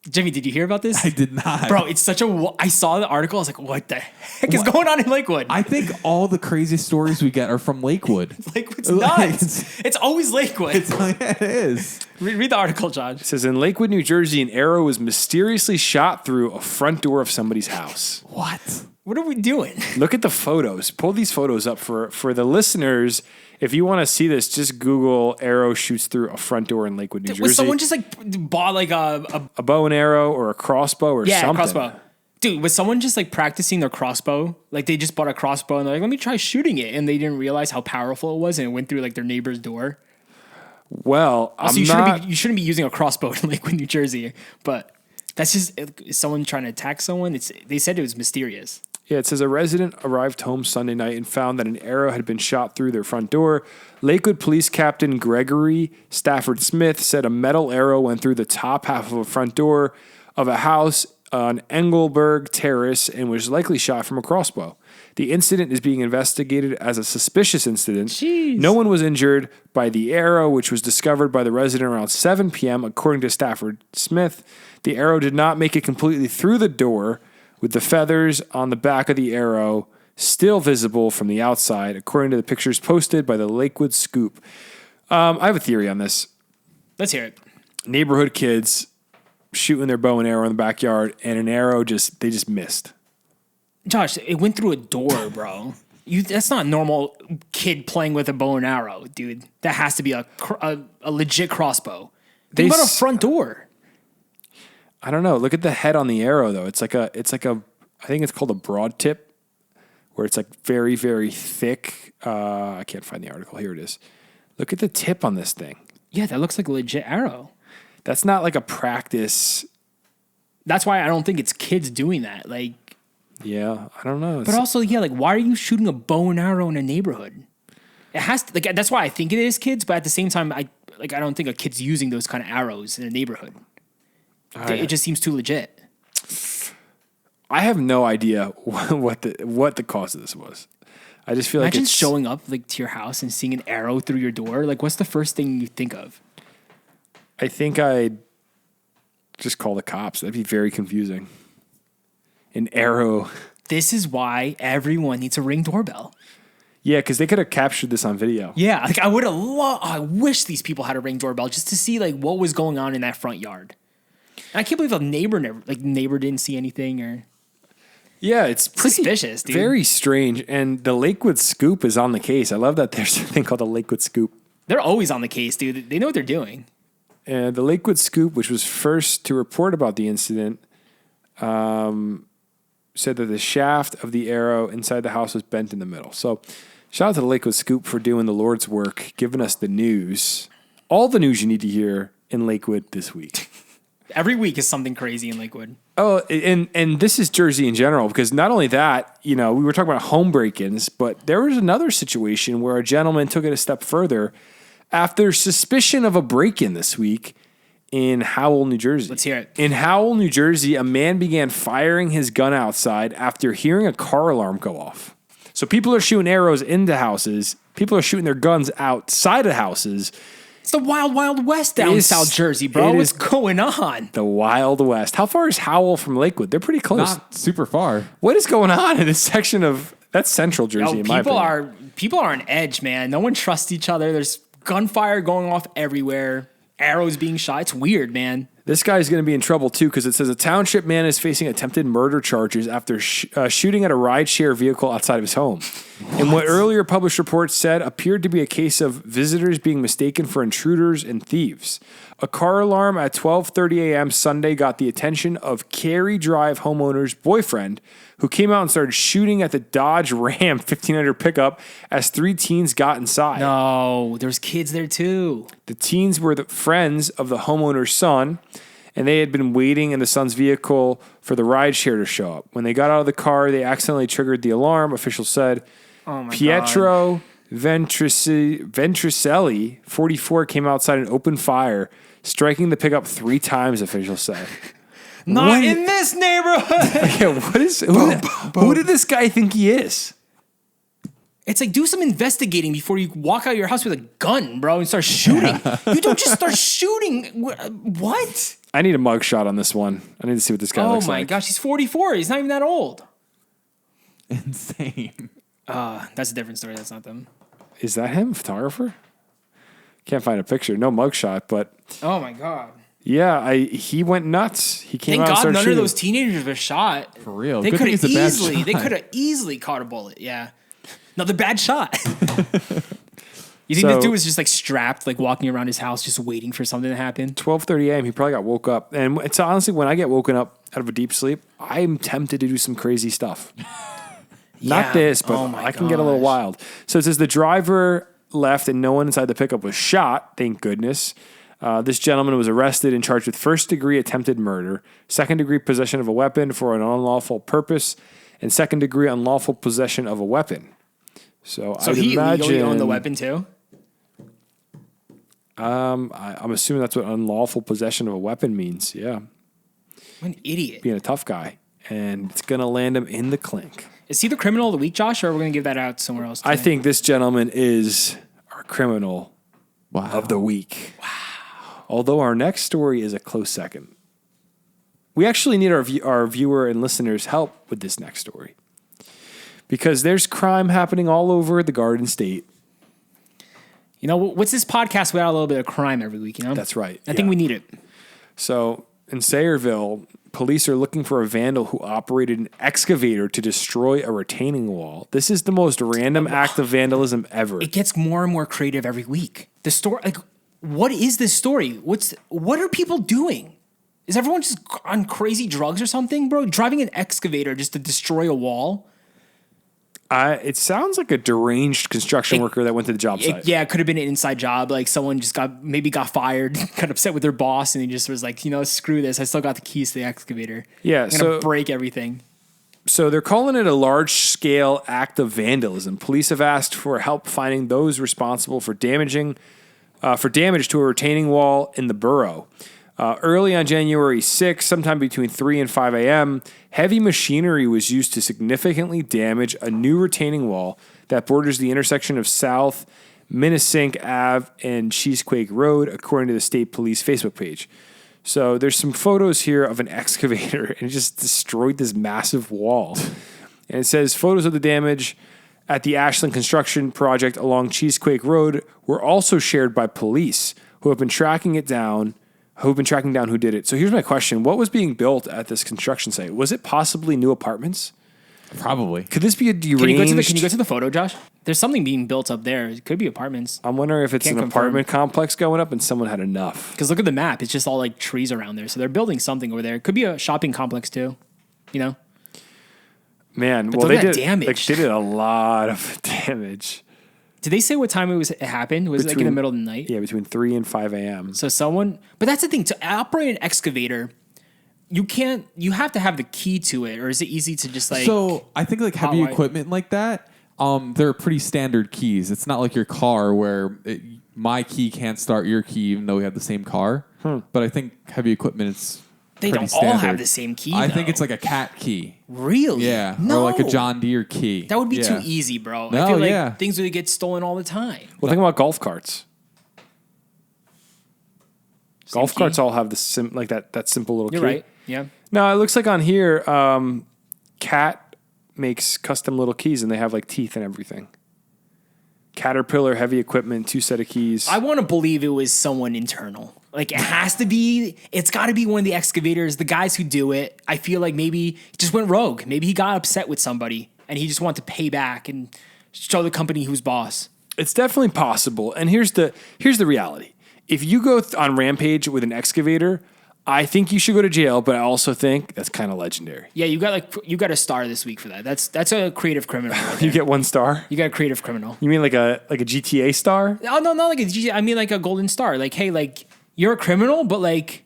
Jimmy, did you hear about this? I did not. Bro, it's such a... I saw the article. I was like, what the heck is going on in Lakewood? I think all the craziest stories we get are from Lakewood. Lakewood's nuts. It's always Lakewood. It is. Read the article, John. It says, in Lakewood, New Jersey, an arrow was mysteriously shot through a front door of somebody's house. What? What are we doing? Look at the photos. Pull these photos up for the listeners. If you want to see this, just Google arrow shoots through a front door in Lakewood, New Jersey. Was someone just like bought like a bow and arrow or a crossbow or something? Crossbow. Dude, was someone just like practicing their crossbow? Like they just bought a crossbow and they're like, let me try shooting it. And they didn't realize how powerful it was and it went through like their neighbor's door. Well, Also, you shouldn't be using a crossbow in Lakewood, New Jersey. But that's just, is someone trying to attack someone? They said it was mysterious. Yeah, it says a resident arrived home Sunday night and found that an arrow had been shot through their front door. Lakewood Police Captain Gregory Stafford Smith said a metal arrow went through the top half of a front door of a house on Engelberg Terrace and was likely shot from a crossbow. The incident is being investigated as a suspicious incident. Jeez. No one was injured by the arrow, which was discovered by the resident around 7 p.m., according to Stafford Smith. The arrow did not make it completely through the door, with the feathers on the back of the arrow still visible from the outside, according to the pictures posted by the Lakewood Scoop. I have a theory on this. Let's hear it. Neighborhood kids shooting their bow and arrow in the backyard, and an arrow they just missed. Josh, it went through a door, bro. That's not a normal kid playing with a bow and arrow, dude. That has to be a legit crossbow. Think about a front door. I don't know. Look at the head on the arrow, though. It's like a. I think it's called a broad tip, where it's like very, very thick. I can't find the article. Here it is. Look at the tip on this thing. Yeah, that looks like a legit arrow. That's not like a practice. That's why I don't think it's kids doing that. Like, yeah, I don't know. But also, yeah, like, why are you shooting a bow and arrow in a neighborhood? It has to, like, that's why I think it is kids. But at the same time, I don't think a kid's using those kind of arrows in a neighborhood. It just seems too legit. I have no idea what the cause of this was. I just feel like imagine showing up like to your house and seeing an arrow through your door. Like, what's the first thing you think of? I think I'd just call the cops. That'd be very confusing. An arrow. This is why everyone needs a Ring doorbell. Yeah, because they could have captured this on video. Yeah, like I wish these people had a Ring doorbell just to see like what was going on in that front yard. And I can't believe a neighbor didn't see anything or. Yeah, it's suspicious, dude. Very strange. And the Lakewood Scoop is on the case. I love that there's a thing called the Lakewood Scoop. They're always on the case, dude. They know what they're doing. And the Lakewood Scoop, which was first to report about the incident, said that the shaft of the arrow inside the house was bent in the middle. So shout out to the Lakewood Scoop for doing the Lord's work, giving us the news. All the news you need to hear in Lakewood this week. Every week is something crazy in Lakewood. Oh, and this is Jersey in general, because not only that, we were talking about home break-ins, but there was another situation where a gentleman took it a step further after suspicion of a break-in this week in Howell, New Jersey. Let's hear it. In Howell, New Jersey, a man began firing his gun outside after hearing a car alarm go off. So people are shooting arrows into houses. People are shooting their guns outside of houses. It's the wild, wild west down in South Jersey, bro. What's going on? The Wild West. How far is Howell from Lakewood? They're pretty close. Not super far. What is going on in this section of... That's Central Jersey, in my opinion. People are on edge, man. No one trusts each other. There's gunfire going off everywhere. Arrows being shot. It's weird, man. This guy's going to be in trouble, too, because it says a township man is facing attempted murder charges after shooting at a rideshare vehicle outside of his home. And what earlier published reports said appeared to be a case of visitors being mistaken for intruders and thieves. A car alarm at 12:30 a.m. Sunday got the attention of Cary Drive homeowner's boyfriend, who came out and started shooting at the Dodge Ram 1500 pickup as 3 teens got inside. No, there's kids there too. The teens were the friends of the homeowner's son, and they had been waiting in the son's vehicle for the rideshare to show up. When they got out of the car, they accidentally triggered the alarm, officials said. Oh my Pietro Ventricelli, 44, came outside and opened fire, striking the pickup 3 times, officials said. Not in this neighborhood. Yeah, who did this guy think he is? It's like, do some investigating before you walk out of your house with a gun, bro, and start shooting. You don't just start shooting. What? I need a mugshot on this one. I need to see what this guy looks like. Oh my gosh, he's 44. He's not even that old. Insane. That's a different story. That's not them. Is that him, photographer? Can't find a picture. No mugshot, but Oh my god. yeah, he went nuts. He came Thank out and God started none shooting. of those teenagers were shot. For real. They Good could thing have it's a bad easily. shot. They could have easily caught a bullet. Yeah. Another bad shot. You think So- this dude was just like strapped, like walking around his house, just waiting for something to happen? 12:30 a.m. He probably got woke up, and it's honestly when I get woken up out of a deep sleep, I'm tempted to do some crazy stuff. Not Yeah. this, but Oh my I can get a little gosh. wild. So it says the driver left and no one inside the pickup was shot. Thank goodness. This gentleman was arrested and charged with first-degree attempted murder, second-degree possession of a weapon for an unlawful purpose, and second-degree unlawful possession of a weapon. So I'd He imagine illegally owned the weapon too? I'm assuming that's what unlawful possession of a weapon means. Yeah, What an idiot. being a tough guy, and it's gonna land him in the clink. Is he the criminal of the week, Josh, or are we going to give that out somewhere else? I today? think this gentleman is our criminal Wow. of the week. Wow. Although our next story is a close second. We actually need our viewer and listeners' help with this next story. Because there's crime happening all over the Garden State. You know, what's this podcast without a little bit of crime every week, you know? That's right. I think we need it. So in Sayreville, police are looking for a vandal who operated an excavator to destroy a retaining wall. This is the most random act of vandalism ever. It gets more and more creative every week. The story, like, what is this story? What are people doing? Is everyone just on crazy drugs or something, bro? Driving an excavator just to destroy a wall? It sounds like a deranged construction worker that went to the job site. It could have been an inside job. Like someone just got fired, got upset with their boss, and he just was like, you know, screw this. I still got the keys to the excavator. Yeah, I'm gonna so- break everything. So they're calling it a large-scale act of vandalism. Police have asked for help finding those responsible for damage to a retaining wall in the borough. Early on January 6th, sometime between 3 and 5 a.m., heavy machinery was used to significantly damage a new retaining wall that borders the intersection of South Minnesink Ave and Cheesequake Road, according to the state police Facebook page. So there's some photos here of an excavator, and it just destroyed this massive wall. And it says photos of the damage at the Ashland construction project along Cheesequake Road were also shared by police who have been tracking down who did it. So here's my question. What was being built at this construction site? Was it possibly new apartments? Probably. Could this be a deranged... Can you go to the photo, Josh? There's something being built up there. It could be apartments. I'm wondering if it's Can't an confirm. apartment complex going up and someone had enough. Because look at the map. It's just all like trees around there. So they're building something over there. It could be a shopping complex too. You know? Man, But well, look they at did, that damage. like, they did a lot of damage. Did they say what time it happened? Was it like in the Between- middle of the night? Yeah, between 3 and 5 a.m. So but that's the thing. To operate an excavator, you have to have the key to it, or is it easy to just like... So I think like heavy hotwire? equipment like that, they're pretty standard keys. It's not like your car where my key can't start your key even though we have the same car. But I think heavy equipment is They pretty don't all have standard. the same key, I think though. it's like a cat key. Really? Yeah. No. Or like a John Deere key. That would be too Yeah. easy, bro. No, I feel like yeah. things would get stolen all the time. Well, think about golf carts. Golf key? carts all have the like that simple little You're key. right. Yeah. No, it looks like on here, Cat makes custom little keys and they have like teeth and everything. Caterpillar, heavy equipment, 2 set of keys. I want to believe it was someone internal. Like it's got to be one of the excavators, the guys who do it. I feel like maybe he just went rogue. Maybe he got upset with somebody and he just wanted to pay back and show the company who's boss. It's definitely possible. And here's the reality. If you go on Rampage with an excavator, I think you should go to jail, but I also think that's kind of legendary. Yeah, you got a star this week for that. That's a creative criminal. Right You there. get 1 star? You got a creative criminal. You mean like a GTA star? Oh no, not like I mean like a golden star. Like, hey, like you're a criminal, but like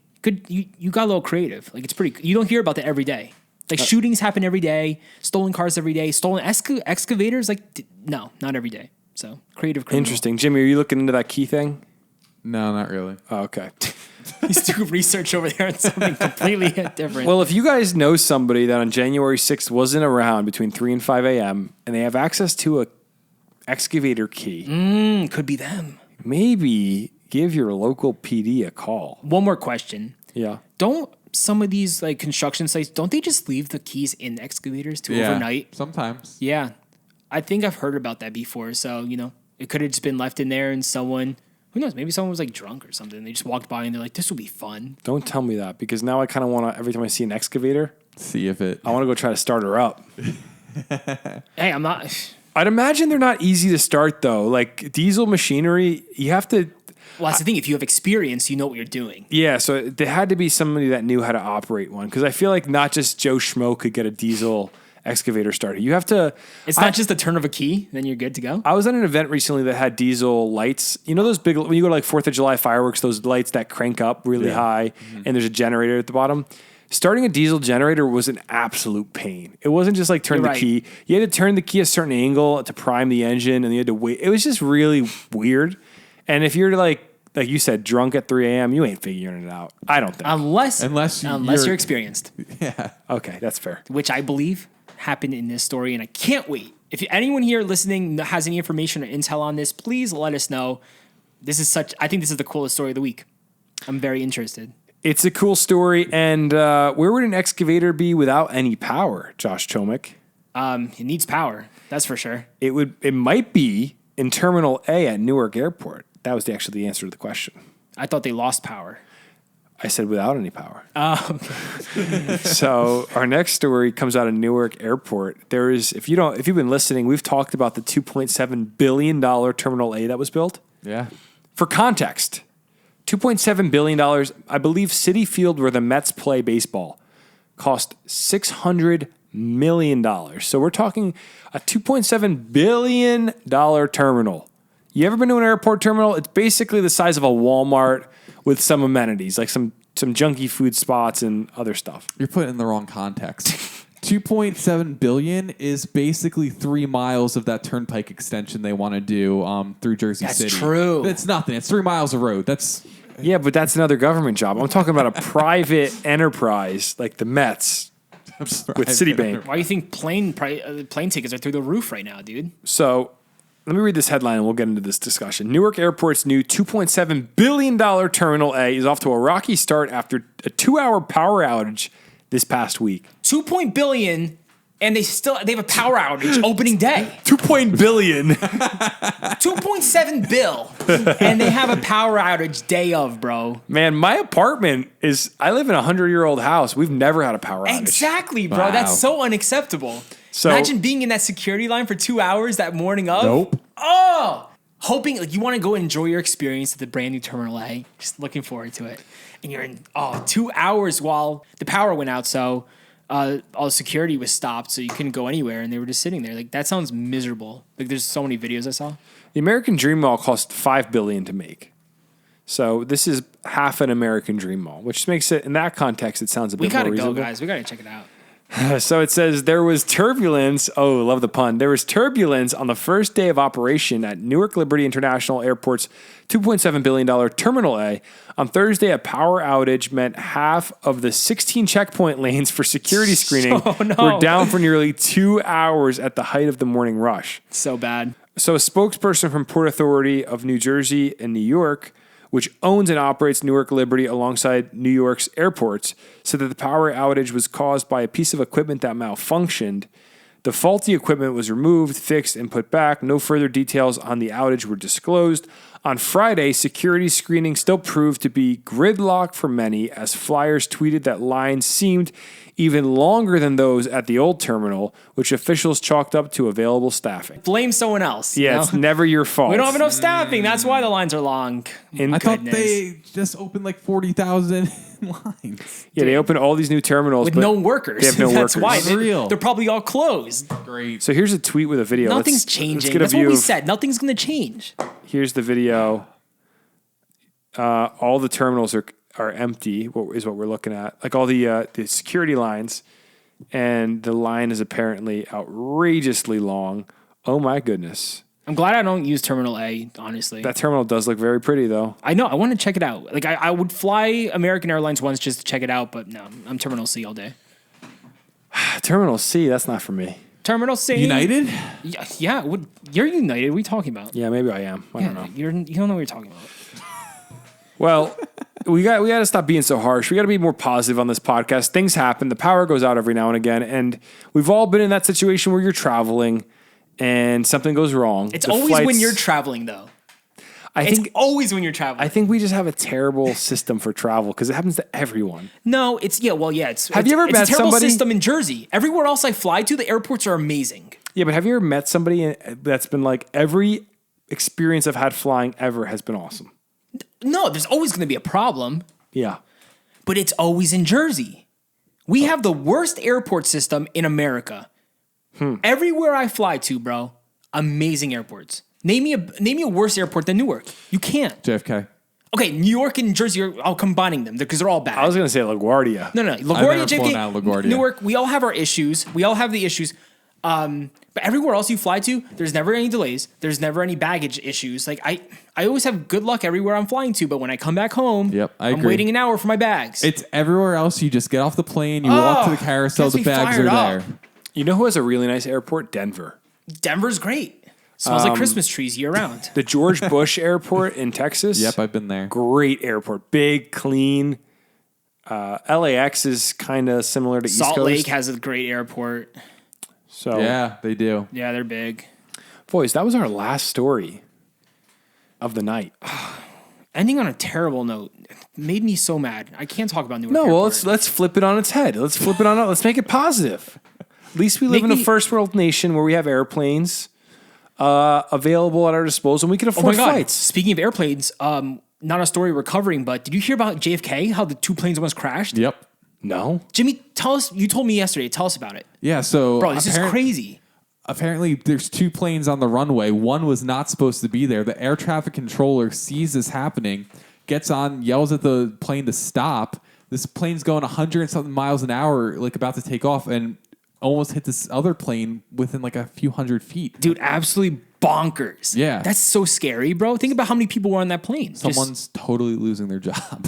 you got a little creative. Like it's pretty. You don't hear about that every day. Like shootings happen every day, stolen cars every day, stolen excavators. Like no, not every day. So creative criminal. Interesting. Jimmy, are you looking into that key thing? No, not really. Oh, okay. He's doing research over there on something completely different. Well, if you guys know somebody that on January 6th wasn't around between 3 and 5 a.m. and they have access to a excavator key, could be them. maybe give your local PD a call. One more question. Yeah. Don't some of these like construction sites, don't they just leave the keys in the excavators to overnight? Sometimes. Yeah. I think I've heard about that before. So, it could have just been left in there and who knows, maybe someone was like drunk or something. They just walked by and they're like, this will be fun. Don't tell me that because now I kind of want to, every time I see an excavator, See if it. I want to go try to start her up. Hey, I'm not. I'd imagine they're not easy to start though. Like diesel machinery, you have to. Well, that's the thing. If you have experience, you know what you're doing. Yeah, so there had to be somebody that knew how to operate one because I feel like not just Joe Schmo could get a diesel excavator started. You have to. It's not just the turn of a key, then you're good to go. I was at an event recently that had diesel lights. You know those big when you go to like 4th of July fireworks, those lights that crank up really high, and there's a generator at the bottom. Starting a diesel generator was an absolute pain. It wasn't just like turn the key. You had to turn the key a certain angle to prime the engine, and you had to wait. It was just really weird. And if you're like you said, drunk at 3 a.m., you ain't figuring it out. I don't think. Unless you're you're experienced. Yeah. Okay, that's fair. Which I believe happened in this story, and I can't wait. If anyone here listening has any information or intel on this, please let us know. I think this is the coolest story of the week. I'm very interested. It's a cool story, and where would an excavator be without any power, Josh Chomick? It needs power, that's for sure. It might be in Terminal A at Newark Airport. That was actually the answer to the question. I thought they lost power. I said without any power. Oh, okay. So our next story comes out of Newark Airport. There is, if you've been listening, we've talked about the $2.7 billion Terminal A that was built. Yeah. For context, $2.7 billion, I believe Citi Field where the Mets play baseball cost $600 million. So we're talking a $2.7 billion terminal. You ever been to an airport terminal? It's basically the size of a Walmart with some amenities, like some junky food spots and other stuff. You're putting it in the wrong context. 2.7 billion is basically 3 miles of that turnpike extension they want to do through Jersey City. That's true. That's nothing. It's 3 miles of road. Yeah, but that's another government job. I'm talking about a private enterprise like the Mets with Citibank. Why do you think plane tickets are through the roof right now, dude? So let me read this headline and we'll get into this discussion. Newark Airport's new $2.7 billion Terminal A is off to a rocky start after a 2-hour power outage this past week. $2 billion, and they have a power outage opening day. $2 billion. 2.7 bill, and they have a power outage day of, bro. Man, my apartment I live in a 100-year-old house. We've never had a power outage. Exactly, bro. Wow. That's so unacceptable. So, imagine being in that security line for 2 hours that morning of. Nope. Oh, hoping you want to go enjoy your experience at the brand new Terminal A. Just looking forward to it. And you're in 2 hours while the power went out, so all the security was stopped, so you couldn't go anywhere, and they were just sitting there. Like that sounds miserable. Like there's so many videos I saw. the American Dream Mall cost $5 billion to make. So this is half an American Dream Mall, which makes it, in that context, it sounds a bit more reasonable. We gotta go, guys. We gotta check it out. So it says there was turbulence. Oh, love the pun. There was turbulence on the first day of operation at Newark Liberty International Airport's $2.7 billion Terminal A. On Thursday, a power outage meant half of the 16 checkpoint lanes for security screening were down for nearly 2 hours at the height of the morning rush. So bad. So a spokesperson from Port Authority of New Jersey and New York, which owns and operates Newark Liberty alongside New York's airports, said that the power outage was caused by a piece of equipment that malfunctioned. The faulty equipment was removed, fixed, and put back. No further details on the outage were disclosed. On Friday, security screening still proved to be gridlock for many, as flyers tweeted that lines seemed even longer than those at the old terminal, which officials chalked up to available staffing. Blame someone else. Yeah, it's never your fault. We don't have enough staffing. That's why the lines are long. I thought they just opened like 40,000 lines. Yeah, they opened all these new terminals with but no workers. They have no That's workers. why For real. they're probably all closed. Great. So here's a tweet with a video. Nothing's Let's changing. get a That's what view we of- said. Nothing's going to change. Here's the video. All the terminals are empty. What is what we're looking at? Like all the security lines, and the line is apparently outrageously long. Oh my goodness! I'm glad I don't use Terminal A, honestly. That terminal does look very pretty though. I know. I want to check it out. Like I would fly American Airlines once just to check it out, but no, I'm Terminal C all day. Terminal C, that's not for me. Terminal C. United? Yeah. You're United. What are you talking about? Yeah, maybe I am. I don't know. You don't know what you're talking about. Well, we got to stop being so harsh. We got to be more positive on this podcast. Things happen. The power goes out every now and again, and we've all been in that situation where you're traveling and something goes wrong. It's The always when flights- you're traveling, though. It's always when you're traveling. I think we just have a terrible system for travel because it happens to everyone. No, it's It's Have you ever it's met a terrible somebody- system in Jersey. Everywhere else I fly to, the airports are amazing. Yeah, but have you ever met somebody that's been like, every experience I've had flying ever has been awesome? No, there's always going to be a problem, Yeah. but it's always in Jersey. We have the worst airport system in America. Everywhere I fly to, bro, amazing airports. Name me a worse airport than Newark. You can't. JFK. Okay, New York and Jersey are all combining them because they're all bad. I was going to say LaGuardia. No. never LaGuardia, flown JFK, out of LaGuardia. Newark, we all have our issues. We all have the issues. But everywhere else you fly to, there's never any delays. There's never any baggage issues. Like I always have good luck everywhere I'm flying to, but when I come back home, Yep, I I'm agree. waiting an hour for my bags. It's everywhere else. You just get off the plane, you walk to the carousel, gets the me bags are fired up. there. You know who has a really nice airport? Denver. Denver's great. Smells like Christmas trees year round. The George Bush Airport in Texas. Yep, I've been there. Great airport. Big, clean. LAX is kind of similar to East Salt Coast. Lake has a great airport. So, Yeah, they do. Yeah, they're big. boys, that was our last story of the night. Ending on a terrible note made me so mad. I can't talk about Newark. No, well, Airport. let's flip it on its head. Let's flip it on. Let's make it positive. At least we live in a first world nation where we have airplanes available at our disposal, and we can Oh my afford God. flights. Speaking of airplanes, not a story we're covering, but did you hear about JFK? How the two planes almost crashed? Yep. No, Jimmy, tell us. You told me yesterday. Tell us about it, Yeah, so bro. This is crazy. Apparently, there's two planes on the runway. One was not supposed to be there. The air traffic controller sees this happening, gets on, yells at the plane to stop. This plane's going 100 and something miles an hour, like about to take off, and almost hit this other plane within like a few hundred feet. Dude, absolutely bonkers. Yeah. That's so scary, bro. Think about how many people were on that plane. Someone's totally losing their job.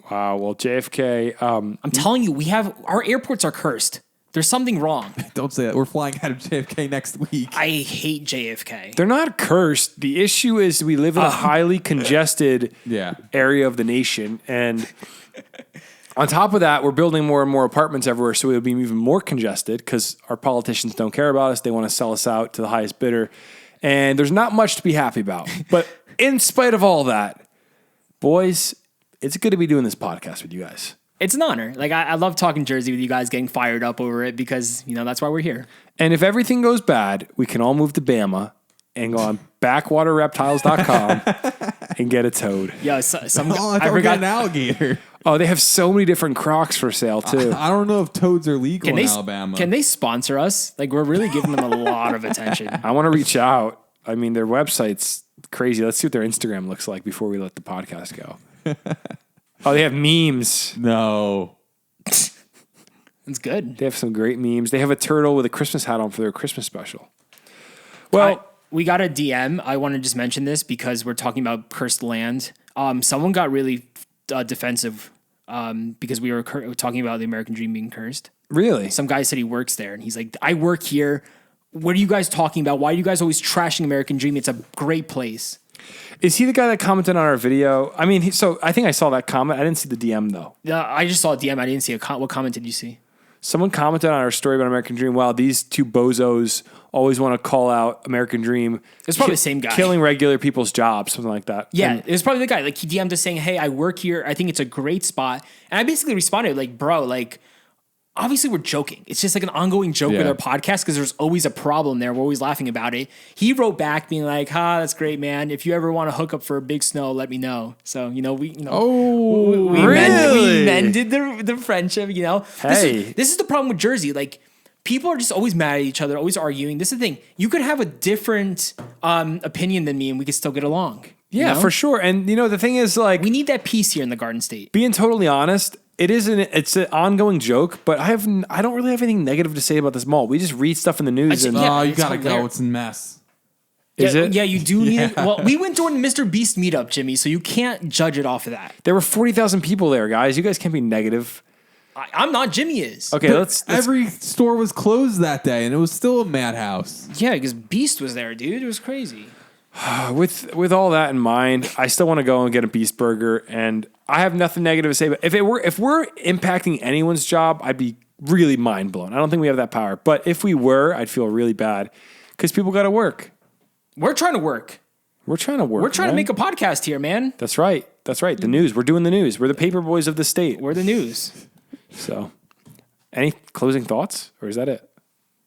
wow. Well, JFK. I'm telling you, our airports are cursed. There's something wrong. Don't say that. We're flying out of JFK next week. I hate JFK. They're not cursed. The issue is we live in a highly congested Yeah. area of the nation, and on top of that, we're building more and more apartments everywhere, so it'll be even more congested because our politicians don't care about us. They want to sell us out to the highest bidder, and there's not much to be happy about. But in spite of all that, boys, it's good to be doing this podcast with you guys. It's an honor. Like I love talking Jersey with you guys, getting fired up over it because that's why we're here. And if everything goes bad, we can all move to Bama and go on backwaterreptiles.com and get a toad. Yeah, some Oh, I I thought we got an forgot. alligator. Oh, they have so many different crocs for sale too. I don't know if toads are legal Can in they Alabama. Can they sponsor us? Like we're really giving them a lot of attention. I want to reach out. I mean, their website's crazy. Let's see what their Instagram looks like before we let the podcast go. Oh, they have memes. No. It's good. They have some great memes. They have a turtle with a Christmas hat on for their Christmas special. Well, We got a DM. I want to just mention this because we're talking about cursed land. Someone got really defensive because we were talking about the American dream being cursed. really? Some guy said he works there, and he's like, I work here. What are you guys talking about? Why are you guys always trashing American Dream? It's a great place. Is he the guy that commented on our video? I mean, so I think I saw that comment. I didn't see the DM though. I just saw a DM. I didn't see what comment did you see? Someone commented on our story about American Dream. Wow, these two bozos always want to call out American Dream. It's probably the same guy. Killing regular people's jobs, something like that. Yeah, And it was probably the guy. Like he DM'd us saying, "Hey, I work here. I think it's a great spot." And I basically responded like, "Bro, like obviously we're joking. It's just like an ongoing joke with Yeah. our podcast because there's always a problem there. We're always laughing about it. He wrote back being like, that's great, man. If you ever want to hook up for a big snow, let me know. So, we Really? mended the friendship, Hey. This is the problem with Jersey. Like, people are just always mad at each other, always arguing. This is the thing. You could have a different opinion than me and we could still get along. Yeah, for sure. And the thing is, like, We need that peace here in the Garden State. being totally honest, it's an ongoing joke, but I don't really have anything negative to say about this mall. We just read stuff in the news and Yeah, Oh, you it's gotta hilarious. go. It's a mess. is it? Yeah, you do need it. Well, we went to a Mr. Beast meetup, Jimmy, so you can't judge it off of that. There were 40,000 people there, guys. You guys can't be negative. I'm not. Jimmy is. Okay, But let's every store was closed that day, and it was still a madhouse. Yeah, because Beast was there, dude. It was crazy. with all that in mind, I still want to go and get a Beast Burger, and I have nothing negative to say. But if we're impacting anyone's job, I'd be really mind blown. I don't think we have that power, but if we were, I'd feel really bad because people got to work. We're trying to work. We're trying to work. We're trying to man. make a podcast here, man. That's right. That's right. The news. We're doing the news. We're the paper boys of the state. We're the news. So, any closing thoughts, or is that it?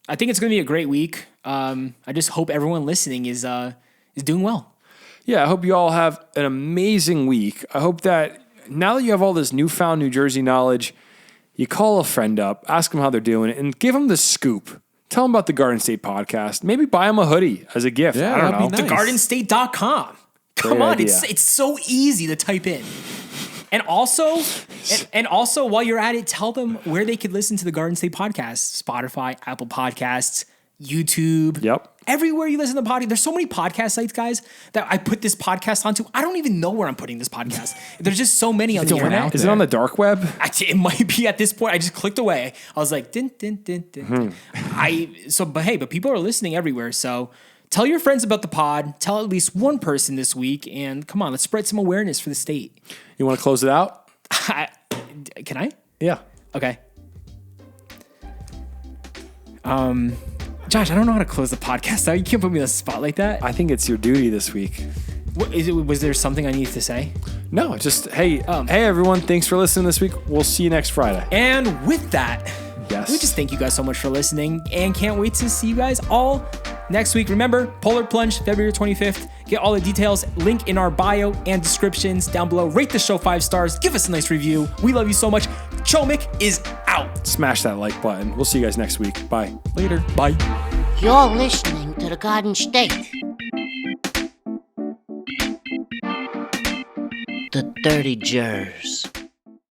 I think it's going to be a great week. I just hope everyone listening is doing well. Yeah, I hope you all have an amazing week. I hope that now that you have all this newfound New Jersey knowledge, you call a friend up, ask them how they're doing, and give them the scoop. Tell them about the Garden State podcast. Maybe buy them a hoodie as a gift. Yeah, I don't know. that'd be nice. Thegardenstate.com. Come Great on, idea. it's so easy to type in. And also, while you're at it, tell them where they could listen to the Garden State podcast: Spotify, Apple Podcasts, YouTube. Yep. Everywhere you listen to the podcast. There's so many podcast sites, guys, that I put this podcast onto. I don't even know where I'm putting this podcast. There's just so many on the going internet. out Is it on the dark web? Actually, it might be at this point. I just clicked away. I was like, din, din, din, din, din. But people are listening everywhere. So tell your friends about the pod. Tell at least one person this week. And come on, let's spread some awareness for the state. You want to close it out? Can I? Yeah. Okay. Josh, I don't know how to close the podcast out. You can't put me on the spot like that. I think it's your duty this week. Was there something I needed to say? No, just, hey everyone, thanks for listening this week. We'll see you next Friday. And with that, Yes. we just thank you guys so much for listening and can't wait to see you guys all next week. Remember, Polar Plunge, February 25th. Get all the details, link in our bio and descriptions down below. Rate the show 5 stars. Give us a nice review. We love you so much. Chomik is out. Smash that like button. We'll see you guys next week. Bye. Later. Bye. You're listening to the Garden State. The Dirty Jers.